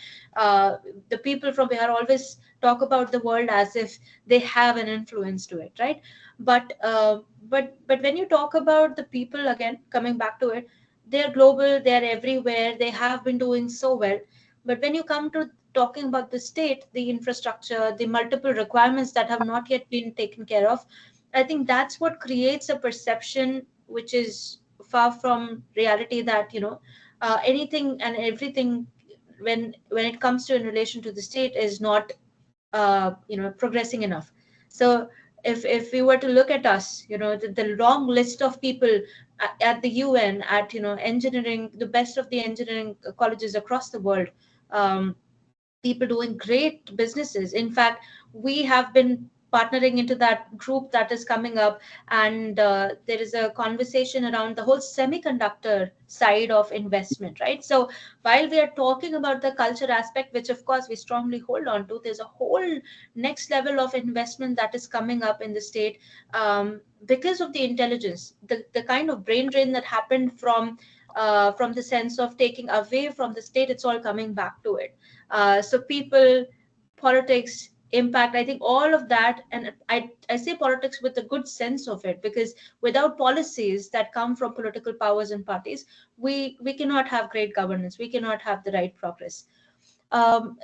the people from Bihar always talk about the world as if they have an influence to it, right? But when you talk about the people again, coming back to it, they're global, they're everywhere, they have been doing so well. But when you come to talking about the state, the infrastructure, the multiple requirements that have not yet been taken care of, I think that's what creates a perception which is far from reality, that anything and everything when it comes to in relation to the state is not progressing enough. So if we were to look at us, the long list of people at the UN, at engineering, the best of the engineering colleges across the world, um, people doing great businesses. In fact, we have been partnering into that group that is coming up, and there is a conversation around the whole semiconductor side of investment, right? So while we are talking about the culture aspect, which of course we strongly hold on to, there's a whole next level of investment that is coming up in the state, because of the intelligence, the kind of brain drain that happened from the sense of taking away from the state, it's all coming back to it. So people, politics, impact, I think all of that, and I say politics with a good sense of it, because without policies that come from political powers and parties, we cannot have great governance, we cannot have the right progress.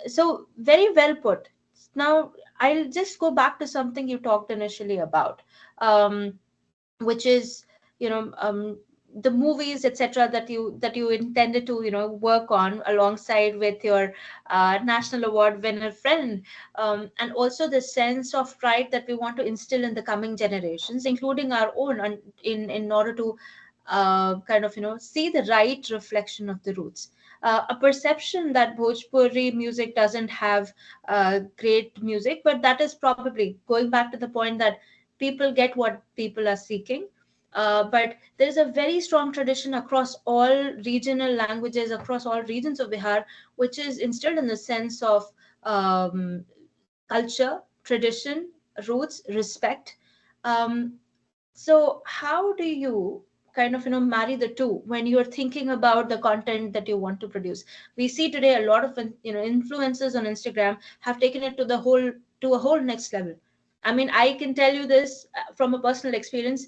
So very well put. Now I'll just go back to something you talked initially about, um, which is, the movies, etc., that you intended to work on alongside with your national award winner friend, and also the sense of pride that we want to instill in the coming generations, including our own, in order to kind of see the right reflection of the roots. A perception that Bhojpuri music doesn't have great music, but that is probably going back to the point that people get what people are seeking. But there is a very strong tradition across all regional languages, across all regions of Bihar, which is instilled in the sense of um, culture, tradition, roots, respect. Um, so how do you kind of marry the two when you're thinking about the content that you want to produce? We see today a lot of influencers on Instagram have taken it to a whole next level. I mean, I can tell you this from a personal experience.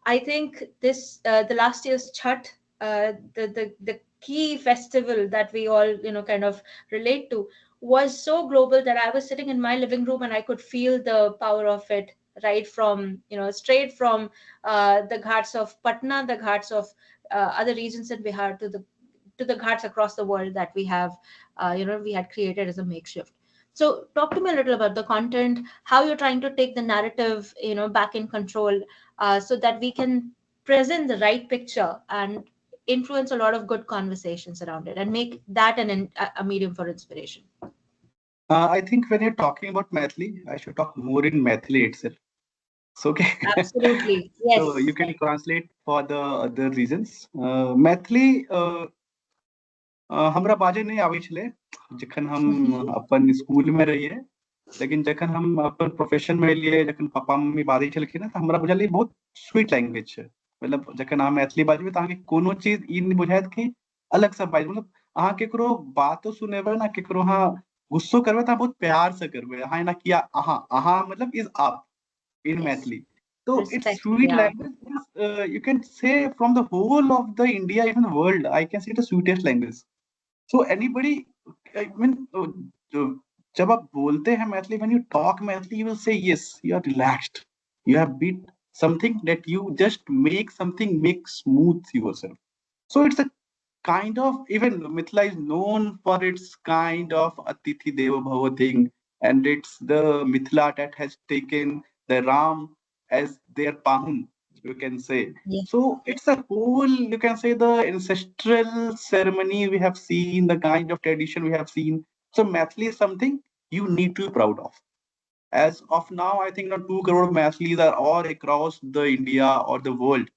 I think this the last year's Chhat, the key festival that we all kind of relate to, was so global that I was sitting in my living room and I could feel the power of it, right from straight from the ghats of Patna, the ghats of other regions in Bihar, to the ghats across the world that we have, we had created as a makeshift. So, talk to me a little about the content, how you're trying to take the narrative, back in control, so that we can present the right picture and influence a lot of good conversations around it and make that a medium for inspiration. I think when you're talking about Mathli, I should talk more in Mathli itself. So, okay. Absolutely. So you Yes. can translate for the other reasons. Mathli हमरा बाजे नहीं आबै छलै जखन हम अपन school में रहिए, लेकिन जखन हम अपन प्रोफेशन में एलियै, जखन पापा मम्मी बाजै छलखिन तऽ हमरा बुझल ई बहुत स्वीट लैंग्वेज छै। मतलब जखन अहाँ मैथिली बाजबै तऽ अहाँके कोनो चीज ई नहि बुझायत कि अलग से बाजि, मतलब अहाँ केकरो बातो सुनेबै ना, केकरो अहाँ गुस्सो करबै तऽ अहाँ बहुत प्यार से करबै। अहाँ एना किया, अहाँ अहाँ मतलब इज आप in Yes. Mathili. So it's Respect. sweet Yeah. language. You can say from the whole of the India, even the world, I can say it the sweetest language. So anybody, I mean, जब आप बोलते हैं Maithili, when you talk Maithili, you will say yes, you are relaxed. You have beat something that you just make something make smooth yourself. So it's a kind of, even Mithila is known for its kind of Atithi Deva Bhava thing, and it's the Mithila that has taken the Ram as their Pahun, you can say. Yeah. So it's a whole, you can say, the ancestral ceremony we have seen, the kind of tradition we have seen. So Mathili is something you need to be proud of. As of now, I think 2 crore Mathlis are all across the India or the world,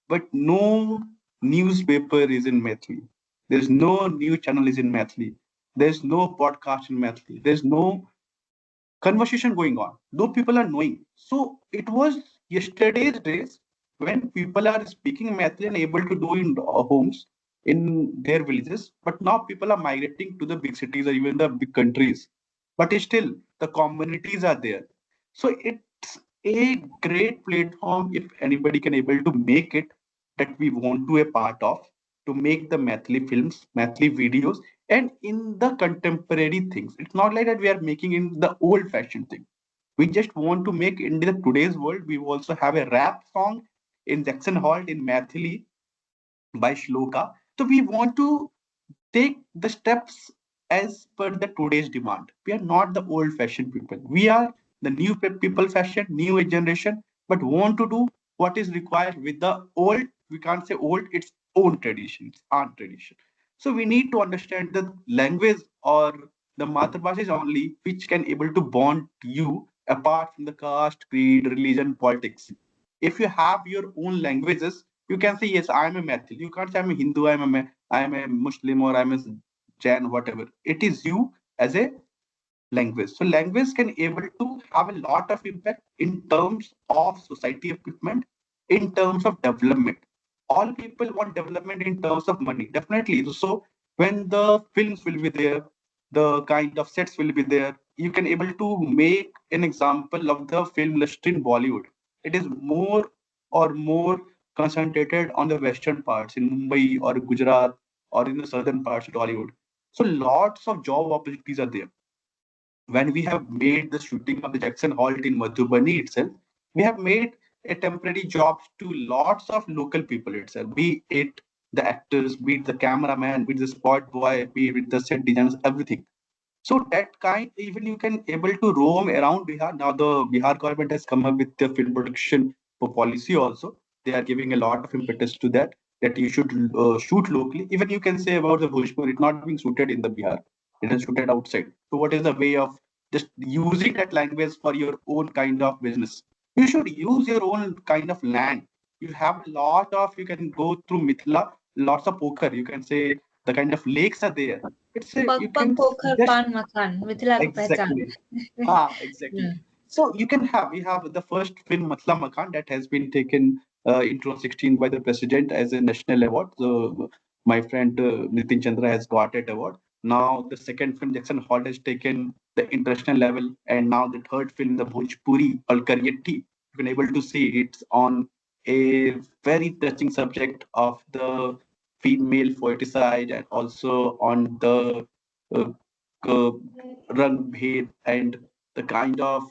but no newspaper is in Mathli. There's no news channel is in Mathli. There's no podcast in Mathli. There's no conversation going on, though people are knowing. So it was yesterday's days when people are speaking Mathli and able to do in homes in their villages, but now people are migrating to the big cities or even the big countries. But still, the communities are there. So it's a great platform if anybody can able to make it, that we want to a part of, to make the Mathli films, Mathli videos, and in the contemporary things. It's not like that we are making in the old fashioned thing. We just want to make in the today's world. We also have a rap song in Jackson Hall in Mathili by Shloka. So we want to take the steps as per the today's demand. We are not the old fashioned people. We are the new people fashion, new age generation, but want to do what is required with the old. We can't say old, it's own tradition, it's our tradition. So we need to understand the language or the Matrabhasha is only which can able to bond you apart from the caste, creed, religion, politics. If you have your own languages, you can say yes, I am a Mathil. You can't say I'm a Hindu, I am a Muslim, or I'm a Jain, whatever. It is you as a language. So language can able to have a lot of impact in terms of society equipment, in terms of development. All people want development in terms of money, definitely. So when the films will be there, the kind of sets will be there, you can able to make an example of the film industry in Bollywood. It is more concentrated on the western parts in Mumbai or Gujarat or in the southern parts of Hollywood. So lots of job opportunities are there. When we have made the shooting of the Jackson Halt in Madhubani itself, we have made a temporary jobs to lots of local people itself, be it the actors, be it the cameraman, be it the spot boy, be it the set designers, everything. So that kind, even you can able to roam around Bihar. Now the Bihar government has come up with the film production for policy also. They are giving a lot of impetus to that. that you should shoot locally. Even you can say about the Bhojpuri, it's not being shooted in the Bihar. It is shooted outside. So what is the way of just using that language for your own kind of business? You should use your own kind of land. You have a lot of, you can go through Mithila, lots of poker. You can say the kind of lakes are there. It's a, पग you पग can पोखर just पान मकान मिथिला को पहचान. exactly. Ah, exactly. Yeah. So you can have, we have the first film Matla Makan that has been taken in 2016 by the president as a national award. So my friend Nitin Chandra has got that award. Now the second film Jackson Hall has taken the international level, and now the third film, the Bhojpuri Alkaryetti, you've been able to see it's on a very touching subject of the female foeticide and also on the uh, uh, rang bhed and the kind of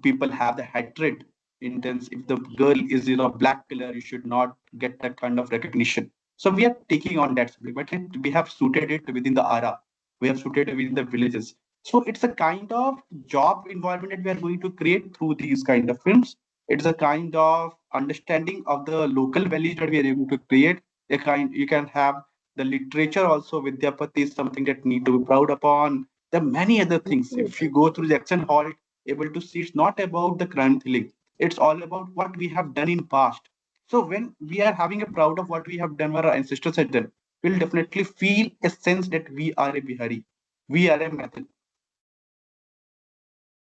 people have the hatred intense. If the girl is black color, you should not get that kind of recognition. So we are taking on that subject, but we have suited it within the ara, we have suited it within the villages. So it's a kind of job environment that we are going to create through these kind of films. It's a kind of understanding of the local values that we are able to create. A kind, you can have the literature also. Vidyapati is something that need to be proud upon. There are many other things. If you go through Jackson Hall, able to see it's not about the crime thrilling. It's all about what we have done in past. So when we are having a proud of what we have done, what our ancestors had done, we'll definitely feel a sense that we are a Bihari. We are a method.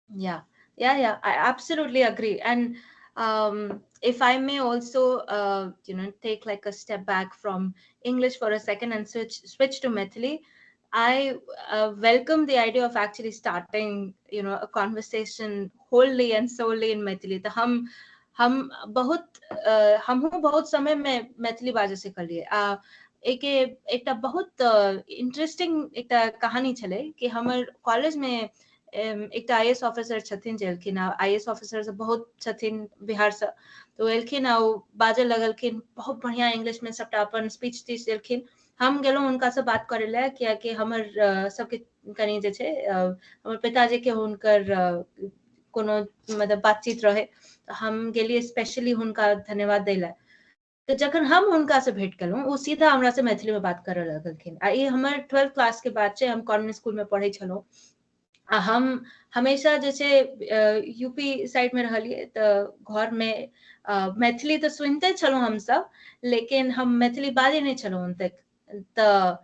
Yeah, yeah, I absolutely agree. And if I may also, take like a step back from English for a second and switch to Maithili, I welcome the idea of actually starting, a conversation wholly and solely in Maithili. तो हम बहुत हमहू बहुत समय में मैथिली बाजे से कलिए एक एकटा बहुत इंटरेस्टिंग एकटा कहानी छलै कि हमर कॉलेज में एकटा IAS ऑफिसर छथिन जे एलखिन IAS ऑफिसर से बहुत छथिन बिहार से तो एलखिन आ बाजे लगलखिन बहुत बढ़िया इंग्लिश में सबटा अपन स्पीच तीच देलखिन हम गेलहुँ हुनका से बात करे लए कियाकि हमर सबके कनि जे छै हमर पिताजी के हुनकर कोनो मतलब बातचीत रहे हम गेलिए स्पेशली हुनका धन्यवाद दै लए तो जखन हम हुनका से भेंट केलहुँ ओ सीधा हमरा से मैथिली में बात करे लगलखिन आ ई हमर 12th क्लास के बात छै हम कॉन्वेंट स्कूल में पढ़ै छलहुँ आ हम हमेशा जे छै यूपी साइड में रहलिए तऽ घर में मैथिली तऽ सुनिते छलहुँ हमसब लेकिन हम मैथिली बाजै नहि छलहुँ ओतेक तऽ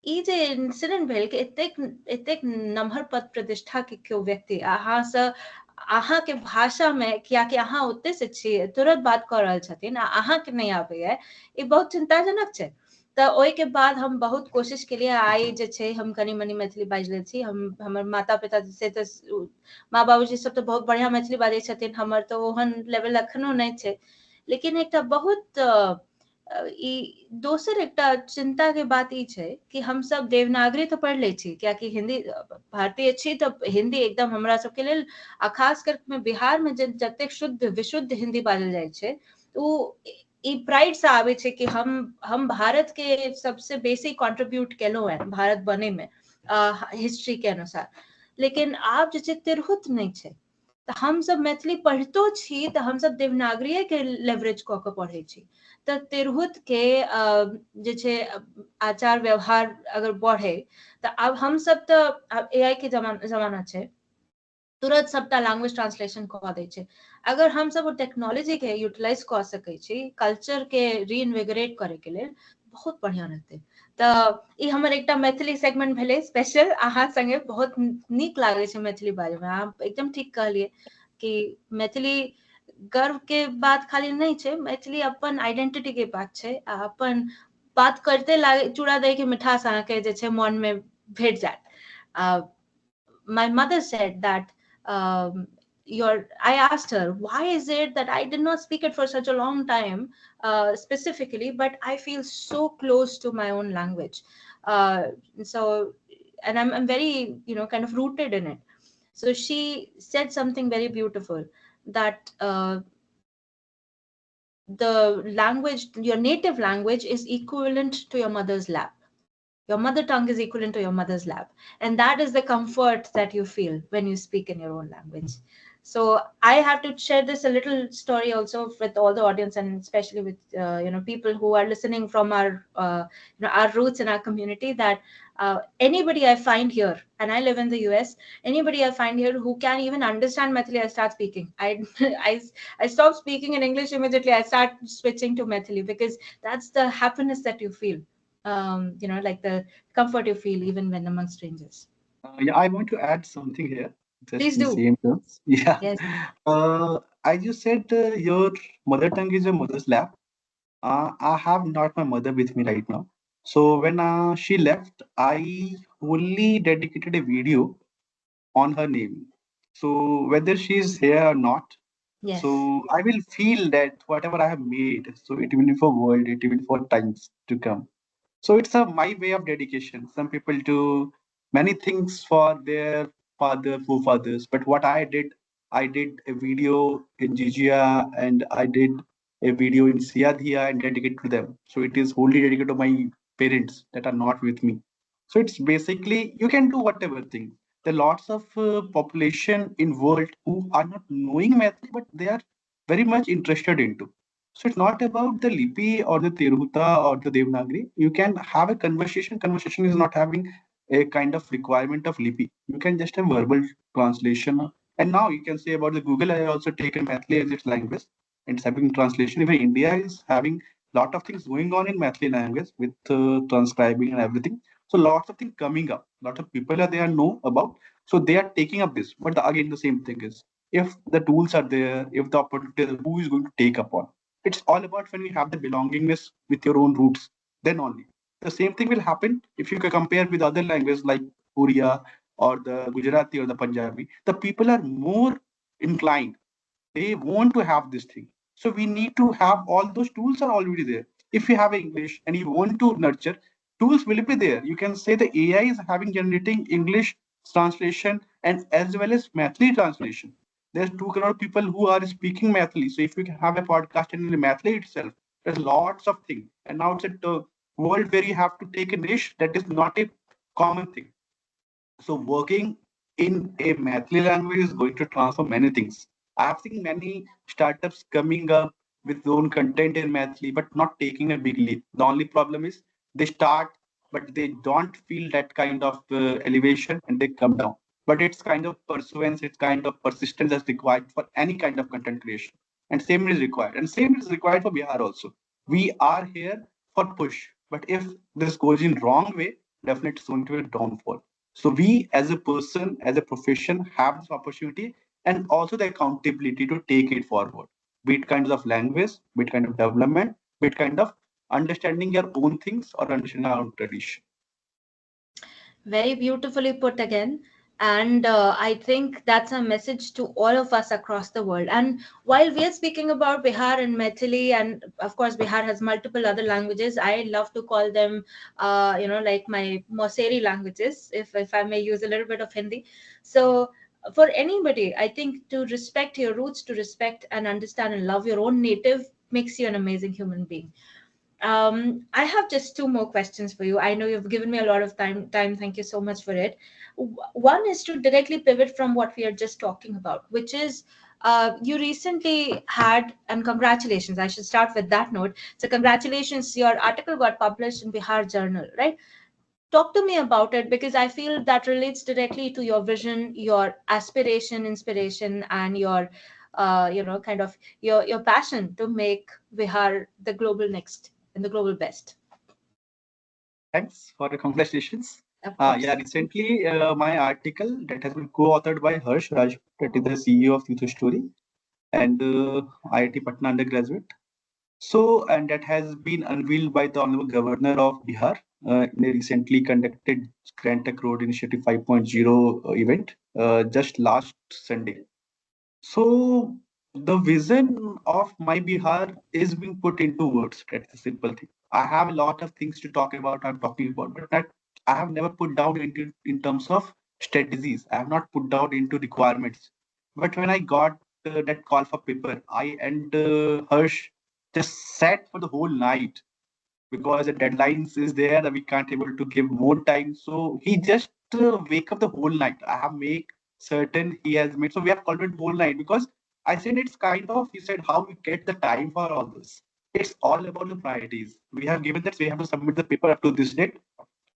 ई जे इंसिडेंट भेल कि एतेक नमहर पद प्रतिष्ठा के केओ व्यक्ति अहाँ से अहाँ के भाषा में कियाकि अहाँ ओते से छियै तुरंत बात कऽ रहल छथिन आ अहाँ के नहि आबैया ई बहुत चिंताजनक छै तऽ ओहिके बाद हम बहुत कोशिश केलिए आइ जे छै हम कनी मनी मैथिली बाजि लै छी हम हमर माता पिता से तऽ माँ बाबूजी सब तऽ बहुत बढ़िया मैथिली बाजै छथिन हमर तऽ ओहन लेवल एखनो नहि छै लेकिन एकटा बहुत ई दोसर एकटा चिंता के बात ई छै कि हम सब देवनागरी तो पढ़ लै छी कियाकि हिंदी भारतीय छी तऽ हिंदी एकदम हमरा सबके लेल आ खास कर बिहार में जतेक शुद्ध विशुद्ध हिंदी बाजल जाइ छै ओ ई प्राइड से आबै छै कि हम भारत के सबसे बेसी कंट्रीब्यूट केलहुँ है भारत बने में हिस्ट्री के अनुसार लेकिन आब जे छै तिरहुत नहि छै तऽ हम सब मैथिली पढ़ितो छी तऽ हम सब देवनागरीये के लेवरेज कऽ के पढ़ै छी तऽ तिरहुत के जे छै आचार व्यवहार अगर बढ़े तऽ आब हम सब तऽ AI के जमाना छै तुरंत सबटा लैंग्वेज ट्रांसलेशन कऽ दै छै अगर हम सब ओ टेक्नोलॉजी के यूटिलाइज कऽ सकै छी कल्चर के रीइन्विगोरेट करे के लेल बहुत बढ़िया रहतै तऽ ई हमर एकटा मैथिली सेगमेंट भेलै स्पेशल अहाँ संगे बहुत नीक लागै छै मैथिली बारे में अहाँ एकदम ठीक कहलिए कि मैथिली गर्व के बात खाली नहीं छै मैथिली अपन आइडेंटिटी के बात छै आ अपन बात करते लागे चूड़ा दही के मिठास अहाँ के जे छै मन में भेट जात my mother said that I asked her why is it that I did not speak it for such a long time specifically but I feel so close to my own language so and I'm very kind of rooted in it so she said something very beautiful that the language your native language is equivalent to your mother's lap your mother tongue is equivalent to your mother's lap and that is the comfort that you feel when you speak in your own language So I have to share this a little story also with all the audience, and especially with people who are listening from our roots in our community, that anybody I find here, and I live in the US, anybody I find here who can even understand Maithili, I start speaking. I I stop speaking in English immediately. I start switching to Maithili, because that's the happiness that you feel. Like the comfort you feel even when among strangers. Yeah, I want to add something here, just Please in the do. same terms. Yeah. Yes. As you said, your mother tongue is your mother's lap. I have not my mother with me right now. So when she left, I only dedicated a video on her name. So whether she's here or not, Yes. so I will feel that whatever I have made, so it will be for world, it will be for times to come. So it's a my way of dedication. Some people do many things for their father, forefathers. But what I did a video in Jijia and I did a video in Siadhia and dedicate to them. So it is wholly dedicated to my parents that are not with me. So it's basically you can do whatever thing. There are lots of population in world who are not knowing math, but they are very much interested into. So it's not about the Lipi or the Tirhuta or the Devanagari. You can have a conversation. Conversation is not having a kind of requirement of Lipi. You can just have verbal translation. And now you can say about the Google, I also taken Mathli as its language. It's having translation. Even India is having lot of things going on in Mathli language with transcribing and everything. So lots of things coming up. Lot of people are there know about. So they are taking up this. But again, the same thing is if the tools are there, if the opportunity, who is going to take upon? It's all about when you have the belongingness with your own roots, then only. The same thing will happen if you compare with other languages like Oriya or the Gujarati or the Punjabi. The people are more inclined. They want to have this thing. So we need to have all those tools are already there. If you have English and you want to nurture, tools will be there. You can say the AI is having generating English translation and as well as Mathli translation. There's 2 crore people who are speaking Mathli. So if you can have a podcast in Mathli itself, there's lots of things. And now it's a world where you have to take a niche that is not a common thing. So working in a Mathli language is going to transform many things. I have seen many startups coming up with their own content in Mathli, but not taking a big leap. The only problem is they start, but they don't feel that kind of elevation and they come down. But it's kind of pursuance, it's kind of persistence that's required for any kind of content creation. And same is required. And same is required for Bihar also. We are here for push. But if this goes in wrong way, definitely it's going to be a downfall. So we as a person, as a profession, have this opportunity and also the accountability to take it forward. Be it kinds of language, be it kind of development, be it kind of understanding your own things or understanding our own tradition. Very beautifully put again. And I think that's a message to all of us across the world. And while we are speaking about Bihar and Maithili, and of course, Bihar has multiple other languages, I love to call them, like my Moseri languages, if I may use a little bit of Hindi. So, for anybody, I think to respect your roots, to respect and understand and love your own native makes you an amazing human being. I have just two more questions for you. I know you've given me a lot of time. Thank you so much for it. One is to directly pivot from what we are just talking about, which is you recently had, and congratulations, I should start with that note. So, congratulations, your article got published in Bihar Journal, right? Talk to me about it, because I feel that relates directly to your vision, your aspiration, inspiration, and your kind of your passion to make Bihar the global next and the global best. Thanks for the congratulations. Of Yeah, course. recently my article that has been co-authored by Harsh Raj, that is the CEO of Future Story and IIT Patna undergraduate. So, and that has been unveiled by the Honorable Governor of Bihar in a recently conducted Grand Tech Road Initiative 5.0 event just last Sunday. So, the vision of my Bihar is being put into words. That's a simple thing. I have a lot of things to talk about. I'm talking about, but that I have never put down into in terms of strategies. I have not put down into requirements. But when I got that call for paper, I and Harsh just sat for the whole night because the deadlines is there that we can't able to give more time. So he just wake up the whole night. I have make certain he has made. So we have called it whole night because I said it's kind of, he said, how we get the time for all this. It's all about the priorities. We have given that we have to submit the paper up to this date.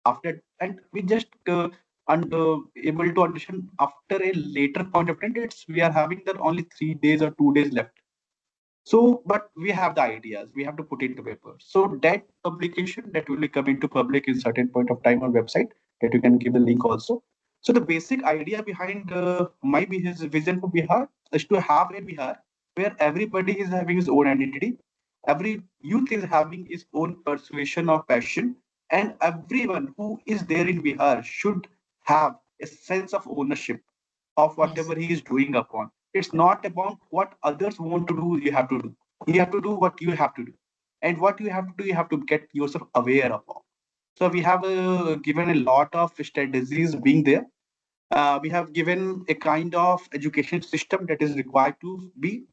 After, and we just able to understand after a later point of time, it's we are having that only 3 days or 2 days left. So, but we have the ideas, we have to put into paper. So that publication that will be coming to public in certain point of time on website that you can give the link also. So the basic idea behind my vision for Bihar is to have a Bihar where everybody is having his own identity, every youth is having his own persuasion or passion, and everyone who is there in Bihar should have a sense of ownership of whatever Yes. he is doing upon. It's not about what others want to do, you have to do. You have to do what you have to do. And what you have to do, you have to get yourself aware of. So we have given a lot of strategies being there. We have given a kind of education system that is required to be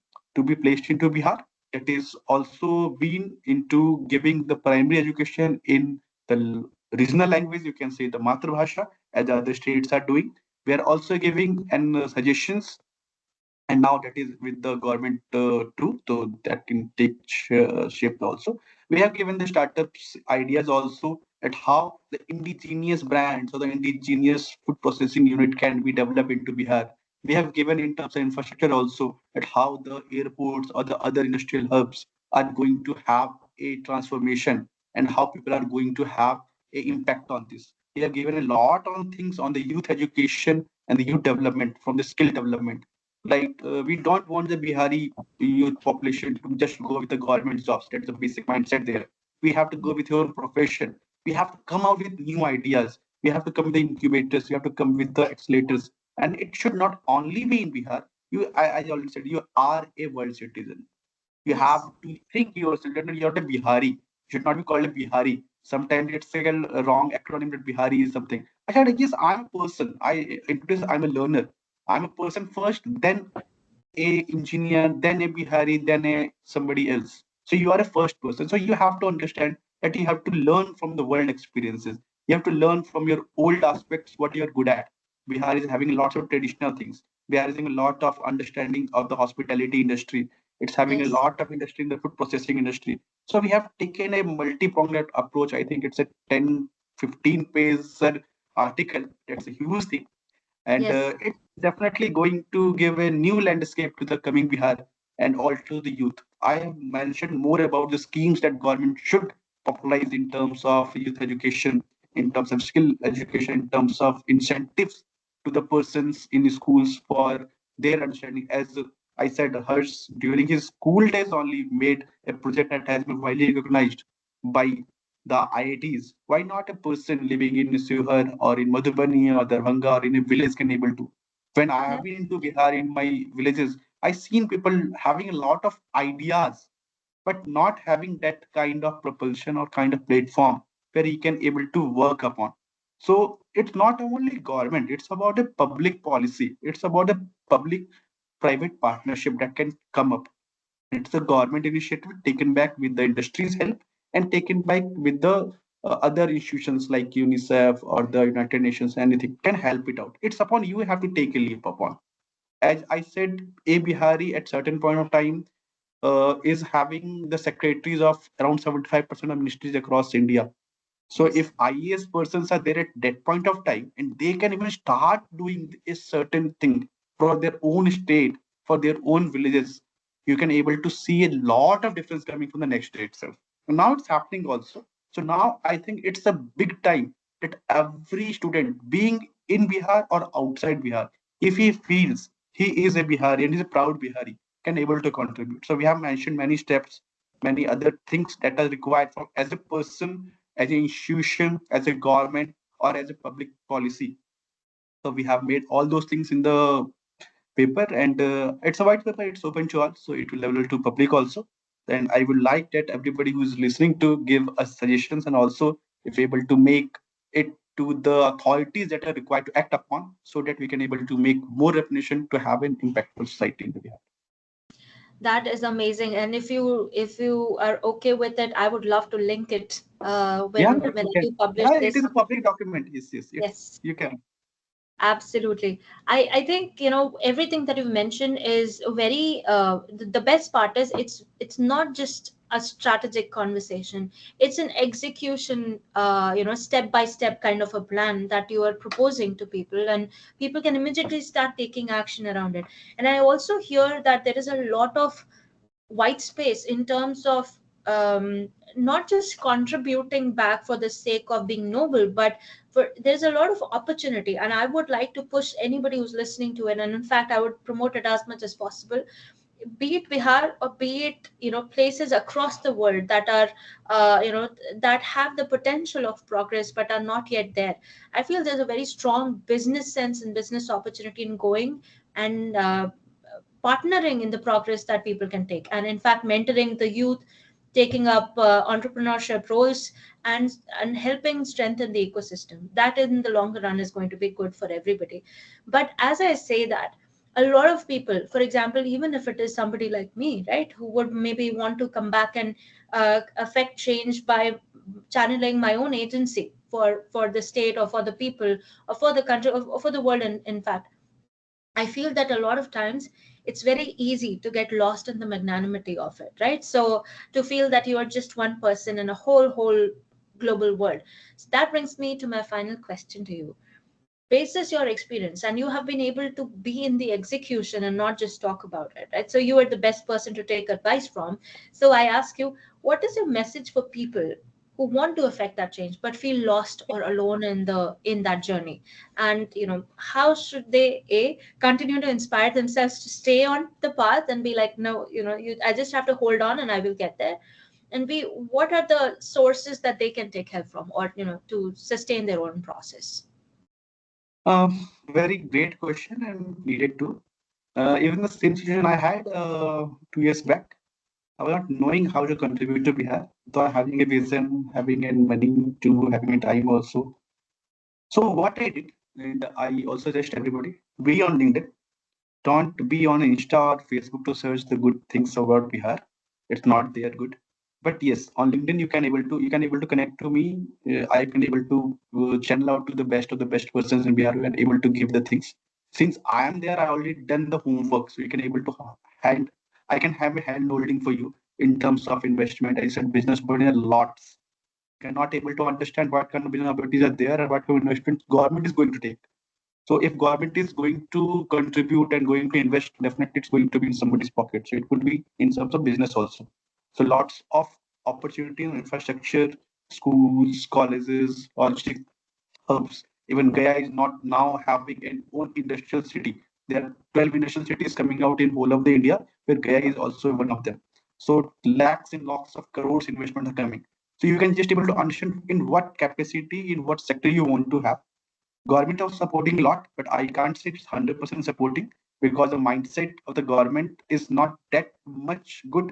placed into Bihar. That is also been into giving the primary education in the regional language. You can say the Matrabhasha, as other states are doing. We are also giving and suggestions, and now that is with the government too, so that can take shape also. We have given the startups ideas also at how the indigenous brands or the indigenous food processing unit can be developed into Bihar. We have given in terms of infrastructure also at how the airports or the other industrial hubs are going to have a transformation and how people are going to have a impact on this. We have given a lot on things on the youth education and the youth development from the skill development. Like we don't want the Bihari youth population to just go with the government jobs. That's the basic mindset there. We have to go with your profession. We have to come out with new ideas. We have to come with the incubators. We have to come with the accelerators. And it should not only be in Bihar. I already said, you are a world citizen. You have Yes. to think yourself that you're a Bihari. You should not be called a Bihari. Sometimes it's like a wrong acronym that Bihari is something. I said, yes, I'm a person. I'm a learner. I'm a person first, then a engineer, then a Bihari, then a somebody else. So you are a first person. So you have to understand that you have to learn from the world experiences. You have to learn from your old aspects what you are good at. Bihar is having lots of traditional things. Bihar is having a lot of understanding of the hospitality industry. It's having a Yes. lot of industry in the food processing industry. So we have taken a multi-pronged approach. I think it's a 10, 15 page article. That's a huge thing, and Yes. it's definitely going to give a new landscape to the coming Bihar and also the youth. I have mentioned more about the schemes that government should popularize in terms of youth education, in terms of skill education, in terms of incentives to the persons in schools for their understanding. As I said, Harsh during his school days only made a project that has been widely recognized by the IITs. Why not a person living in Sihar or in Madhubani or Darbhanga or in a village can able to? When I Yeah. have been into Bihar in my villages, I seen people having a lot of ideas, but not having that kind of propulsion or kind of platform where he can able to work upon. So it's not only government; it's about a public policy. It's about a public-private partnership that can come up. It's a government initiative taken back with the industry's help and taken back with the other institutions like UNICEF or the United Nations. Anything can help it out. It's upon you have to take a leap upon. As I said, A Bihari at certain point of time is having the secretaries of around 75% of ministries across India. So Yes. if IAS persons are there at that point of time and they can even start doing a certain thing for their own state, for their own villages, you can able to see a lot of difference coming from the next day itself. And now it's happening also. So now I think it's a big time that every student being in Bihar or outside Bihar, if he feels he is a Bihari and is a proud Bihari, can able to contribute. So we have mentioned many steps, many other things that are required from as a person, as an institution, as a government, or as a public policy. So we have made all those things in the paper, and it's a white paper. It's open to all, so it will available to public also. And I would like that everybody who is listening to give us suggestions, and also if able to make it to the authorities that are required to act upon, so that we can able to make more recognition to have an impactful society in the Bihar. That is amazing. And if you are okay with it, I would love to link it Yeah, when you you can. publish Yeah, it is this. a public document. Yes, yes, it's Yes. you can. Absolutely. I think, everything that you've mentioned is very, the best part is it's not just a strategic conversation. It's an execution, step by step kind of a plan that you are proposing to people, and people can immediately start taking action around it. And I also hear that there is a lot of white space in terms of, not just contributing back for the sake of being noble, but there's a lot of opportunity. And I would like to push anybody who's listening to it, and in fact I would promote it as much as possible, be it Bihar or be it, places across the world that are, that have the potential of progress but are not yet there. I feel there's a very strong business sense and business opportunity in going and, partnering in the progress that people can take, and in fact mentoring the youth, taking up entrepreneurship roles, and helping strengthen the ecosystem. That in the longer run is going to be good for everybody. But as I say that, a lot of people, for example, even if it is somebody like me, right, who would maybe want to come back and affect change by channeling my own agency for the state or for the people or for the country or for the world, in fact, I feel that a lot of times it's very easy to get lost in the magnanimity of it, right? So to feel that you are just one person in a whole global world. So that brings me to my final question to you. Basis your experience, and you have been able to be in the execution and not just talk about it, right? So you are the best person to take advice from. So I ask you, what is your message for people who want to affect that change but feel lost or alone in that journey? And how should they continue to inspire themselves to stay on the path and be like, no, I just have to hold on and I will get there. And b, what are the sources that they can take help from, or to sustain their own process? Very great question and needed to. Even the same situation I had 2 years back. I was not knowing how to contribute to Bihar, though having a vision, having a money to having a time also. So what I did, and I also suggest everybody, be on LinkedIn. Don't be on Insta or Facebook to search the good things about Bihar. It's not there good. But yes, on LinkedIn you can able to connect to me. I can able to channel out to the best of the best persons in Bihar and able to give the things. Since I am there, I already done the homework, so you can able to hand. I can have a hand holding for you in terms of investment. I said business, but in lots. Cannot able to understand what kind of business opportunities are there and what kind of investment government is going to take. So if government is going to contribute and going to invest, definitely it's going to be in somebody's pocket. So it could be in terms of business also. So lots of opportunity in infrastructure, schools, colleges, logistic hubs. Even Gaya is not now having an own industrial city. There are 12 industrial cities coming out in whole of the India, where Gaya is also one of them. So lakhs and lakhs of crores investment are coming. So you can just able to understand in what capacity, in what sector you want to have. Government is supporting a lot, but I can't say it's 100% supporting because the mindset of the government is not that much good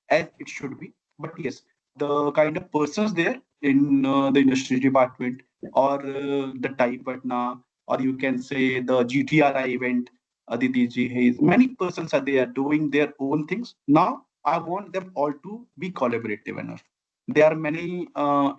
as it should be. But yes, the kind of persons there in the industry department or the Type Patna, or you can say the GTRI event, Aditi ji, Hayes, many persons are there doing their own things. Now, I want them all to be collaborative enough. There are many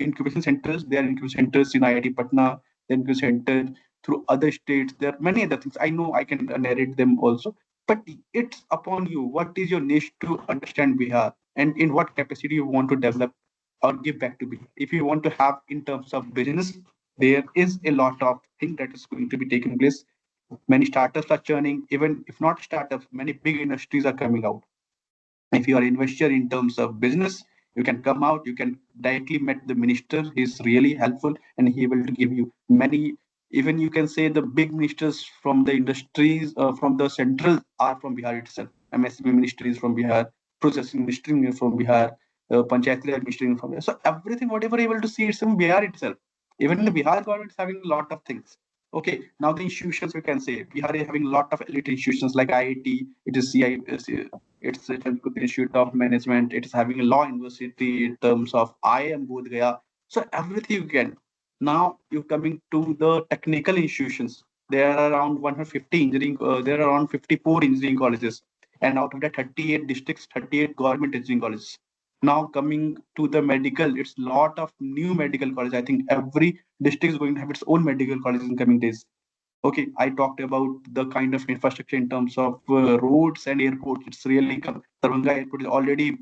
incubation centers. There are incubation centers in IIT Patna, then you center through other states. There are many other things. I know I can narrate them also, but it's upon you. What is your niche to understand Bihar and in what capacity you want to develop or give back to Bihar? If you want to have in terms of business, there is a lot of thing that is going to be taking place. Many startups are churning, even if not startups, many big industries are coming out. If you are investor in terms of business, you can come out, you can directly meet the minister. He's really helpful and he will give you many, even you can say the big ministers from the industries, from the central are from Bihar itself. MSP ministry is from Bihar, processing ministry is from Bihar, panchayat ministry is from Bihar. So everything whatever you're able to see, it's from Bihar itself. Even in the Bihar government is having a lot of things. Okay, now the institutions we can say Bihar is having a lot of elite institutions like IIT, it is CI, it's a Chandrakurt Institute of Management. It's having a law university in terms of IIM Bodh Gaya. So everything you can. Now you're coming to the technical institutions. There are around 150 engineering. There are around 54 engineering colleges, and out of that, 38 districts, 38 government engineering colleges. Now coming to the medical, it's lot of new medical colleges. I think every district is going to have its own medical colleges in coming days. Okay, I talked about the kind of infrastructure in terms of roads and airports. It's really Darbhanga Airport is already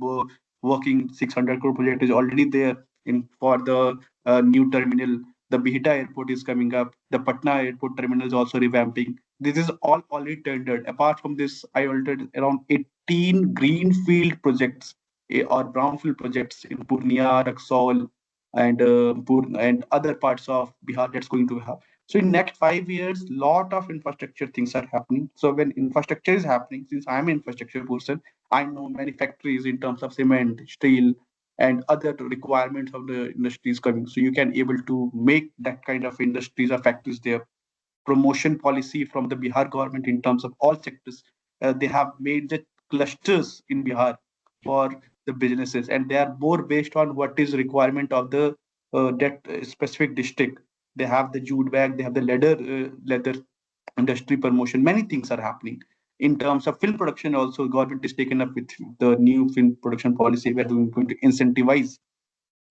working. 600 crore project is already there in for the new terminal. The Bihta Airport is coming up. The Patna Airport terminal is also revamping. This is all already tendered. Apart from this, I altered around 18 greenfield projects or brownfield projects in Purnia, Raxaul, and and other parts of Bihar that's going to have. So in next 5 years, lot of infrastructure things are happening. So when infrastructure is happening, since I'm an infrastructure person, I know many factories in terms of cement, steel, and other requirements of the industries coming. So you can able to make that kind of industries or factories there. Promotion policy from the Bihar government in terms of all sectors. They have made the clusters in Bihar for the businesses, and they are more based on what is requirement of the that specific district. They have the jute bag, they have the leather industry promotion. Many things are happening. In terms of film production, also government is taken up with the new film production policy where we're going to incentivize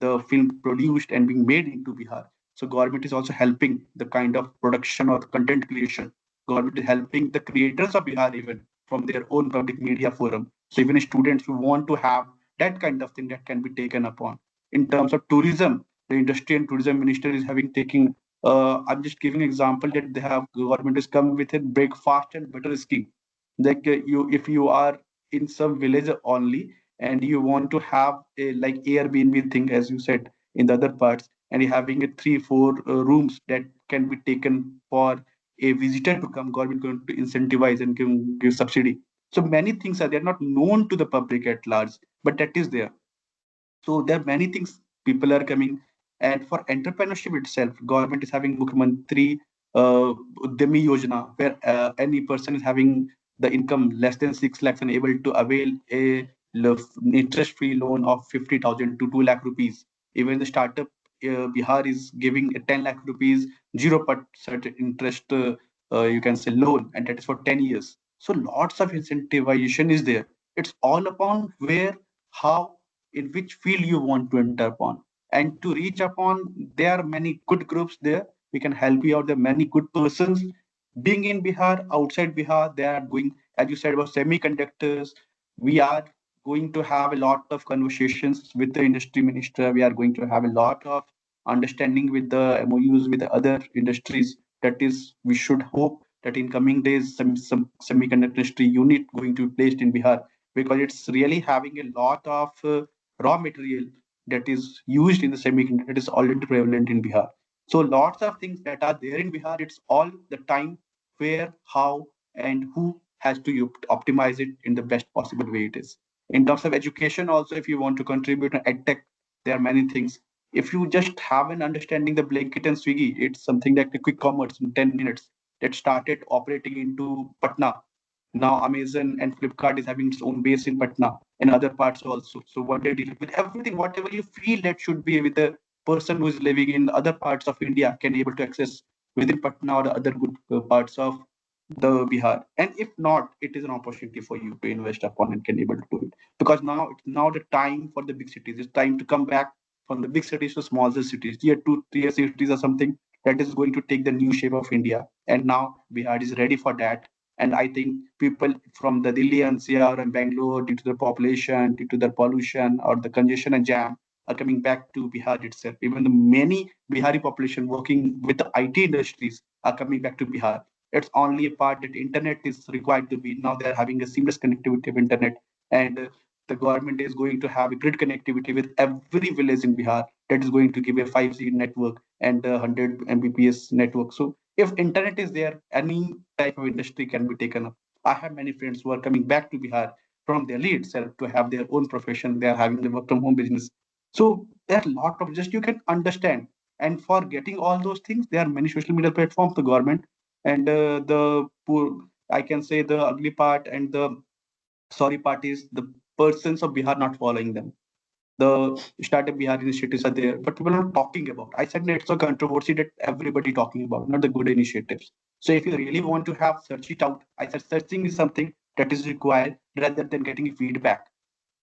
the film produced and being made into Bihar. So government is also helping the kind of production or the content creation. Government is helping the creators of Bihar even from their own public media forum. So even students who want to have that kind of thing that can be taken upon. In terms of tourism, the industry and tourism minister is having taking. I'm just giving an example that they have government is come with a breakfast and butter scheme. Like you, if you are in some village only, and you want to have a like Airbnb thing, as you said in the other parts, and you're having a 3 4 rooms that can be taken for a visitor to come, government going to incentivize and give subsidy. So many things are they're not known to the public at large, but that is there. So there are many things people are coming, and for entrepreneurship itself, government is having Mukhyamantri Udyami Yojana, where any person is having the income less than 6 lakhs and able to avail a interest-free loan of 50,000 to 2 lakh rupees. Even the startup Bihar is giving a 10 lakh rupees 0% interest, you can say loan, and that is for 10 years. So lots of incentivization is there. It's all upon where, how, in which field you want to enter upon, and to reach upon. There are many good groups there, we can help you out. There are many good persons being in Bihar, outside Bihar. They are going, as you said, about semiconductors. We are going to have a lot of conversations with the industry minister. We are going to have a lot of understanding with the MOUs with the other industries. That is, we should hope that in coming days some semiconductor industry unit going to be placed in Bihar, because it's really having a lot of raw material that is used in the semiconductor that is already prevalent in Bihar. So lots of things that are there in Bihar. It's all the time where, how, and who has to optimize it in the best possible way it is. In terms of education, also, if you want to contribute to edtech, there are many things. If you just have an understanding the Blanket and Swiggy, it's something like the quick commerce in 10 minutes that started operating into Patna. Now Amazon and Flipkart is having its own base in Patna and other parts also. So what they deal with everything, whatever you feel that should be with a person who is living in other parts of India can able to access within Patna or the other good parts of the Bihar. And if not, it is an opportunity for you to invest upon and can able to do it. Because now it's now the time for the big cities. It's time to come back from the big cities to smaller cities. Tier 2, tier cities are something that is going to take the new shape of India. And now Bihar is ready for that. And I think people from the Delhi NCR and Bangalore, due to the population, due to the pollution or the congestion and jam, are coming back to Bihar itself. Even the many Bihari population working with the IT industries are coming back to Bihar. It's only a part that internet is required to be. Now they're having a seamless connectivity of internet, and the government is going to have a grid connectivity with every village in Bihar that is going to give a 5G network and a 100 Mbps network. So if internet is there, any type of industry can be taken up. I have many friends who are coming back to Bihar from Delhi itself to have their own profession. They are having the work from home business. So there are a lot of just you can understand. And for getting all those things, there are many social media platforms, the government, and the poor, I can say the ugly part and the sorry part is the persons of Bihar not following them. The startup Bihar initiatives are there, but people are not talking about. I said it's a controversy that everybody talking about, not the good initiatives. So if you really want to have, search it out. I said searching is something that is required rather than getting feedback.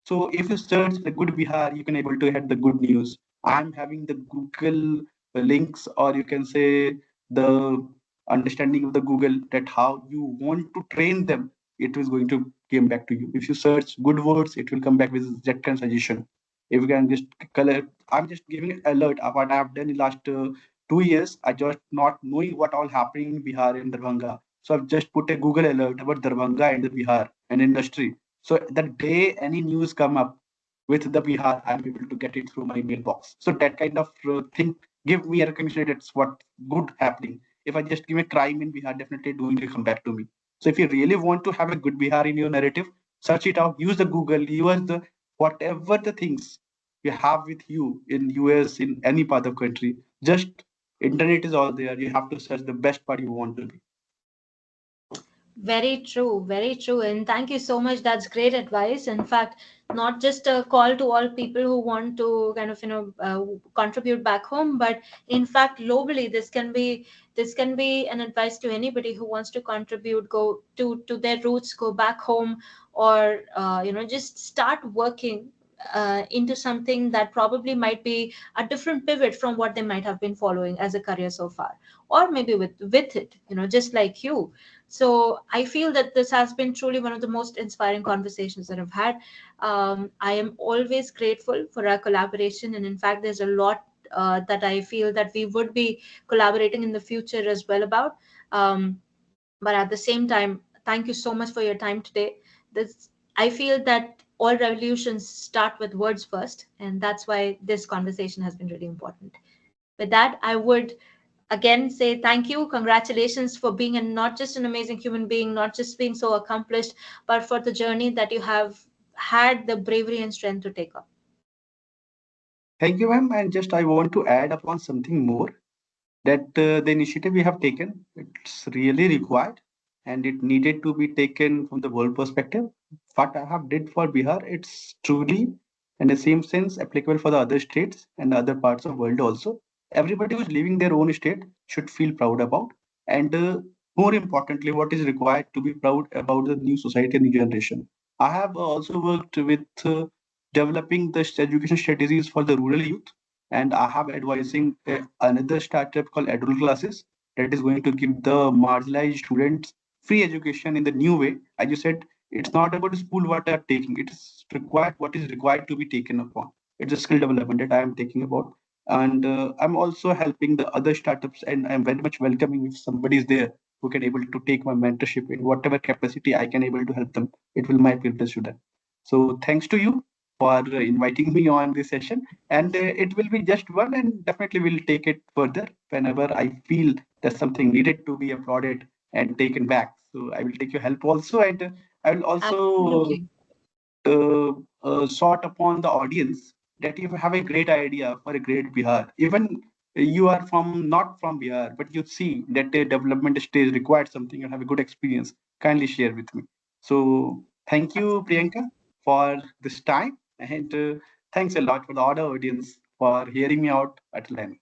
So if you search the good Bihar, you can able to get the good news. I'm having the Google links, or you can say the understanding of the Google that how you want to train them, it is going to come back to you. If you search good words, it will come back with that kind of suggestion. If you can just color, I'm just giving an alert of what I have done in last 2 years. I just not knowing what all happening in Bihar and Darbhanga. So I've just put a Google alert about Darbhanga and the Bihar and industry. So the day any news come up with the Bihar, I'm able to get it through my mailbox. So that kind of thing give me a recognition that it's what good happening. If I just give a crime in Bihar, definitely doing will come back to me. So if you really want to have a good Bihar in your narrative, search it out, use the Google, use the whatever the things you have with you in US, in any part of country. Just internet is all there. You have to search the best part you want to be. Very true, very true. And thank you so much. That's great advice. In fact, not just a call to all people who want to kind of, contribute back home, but in fact, globally, this can be an advice to anybody who wants to contribute, go to their roots, go back home, or just start working into something that probably might be a different pivot from what they might have been following as a career so far, or maybe with it, just like you. So I feel that this has been truly one of the most inspiring conversations that I've had. I am always grateful for our collaboration, and in fact, there's a lot that I feel that we would be collaborating in the future as well about. Um, but at the same time, thank you so much for your time today. This I feel that all revolutions start with words first, and that's why this conversation has been really important. With that, I would again say thank you, congratulations for being not just an amazing human being, not just being so accomplished, but for the journey that you have had the bravery and strength to take up. Thank you, ma'am. And just I want to add upon something more that the initiative we have taken, it's really required and it needed to be taken from the world perspective. What I have did for Bihar, it's truly in the same sense applicable for the other states and other parts of world also. Everybody who's living their own state should feel proud about. And more importantly, what is required to be proud about the new society and new generation. I have also worked with developing the education strategies for the rural youth, and I have advising another startup called Adult Classes that is going to give the marginalized students free education in the new way. As you said, it's not about the school what they are taking; it is required what is required to be taken upon. It's a skill development that I am taking about, and I'm also helping the other startups, and I'm very much welcoming if somebody is there who can able to take my mentorship in whatever capacity I can able to help them. It will my privilege to them. So thanks to you for inviting me on this session, and it will be just one, and definitely we'll take it further whenever I feel there's something needed to be applauded and taken back. So I will take your help also, and I will also Absolutely. sort upon the audience that if you have a great idea for a great Bihar, even you are from not from Bihar, but you see that the development stage required something and have a good experience, kindly share with me. So thank you, Absolutely. Priyanka, for this time, and thanks a lot for the other audience for hearing me out at length.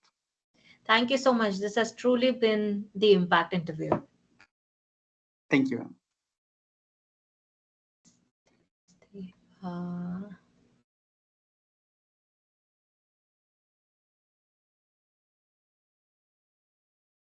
Thank you so much. This has truly been the Impact interview. Thank you. Uh,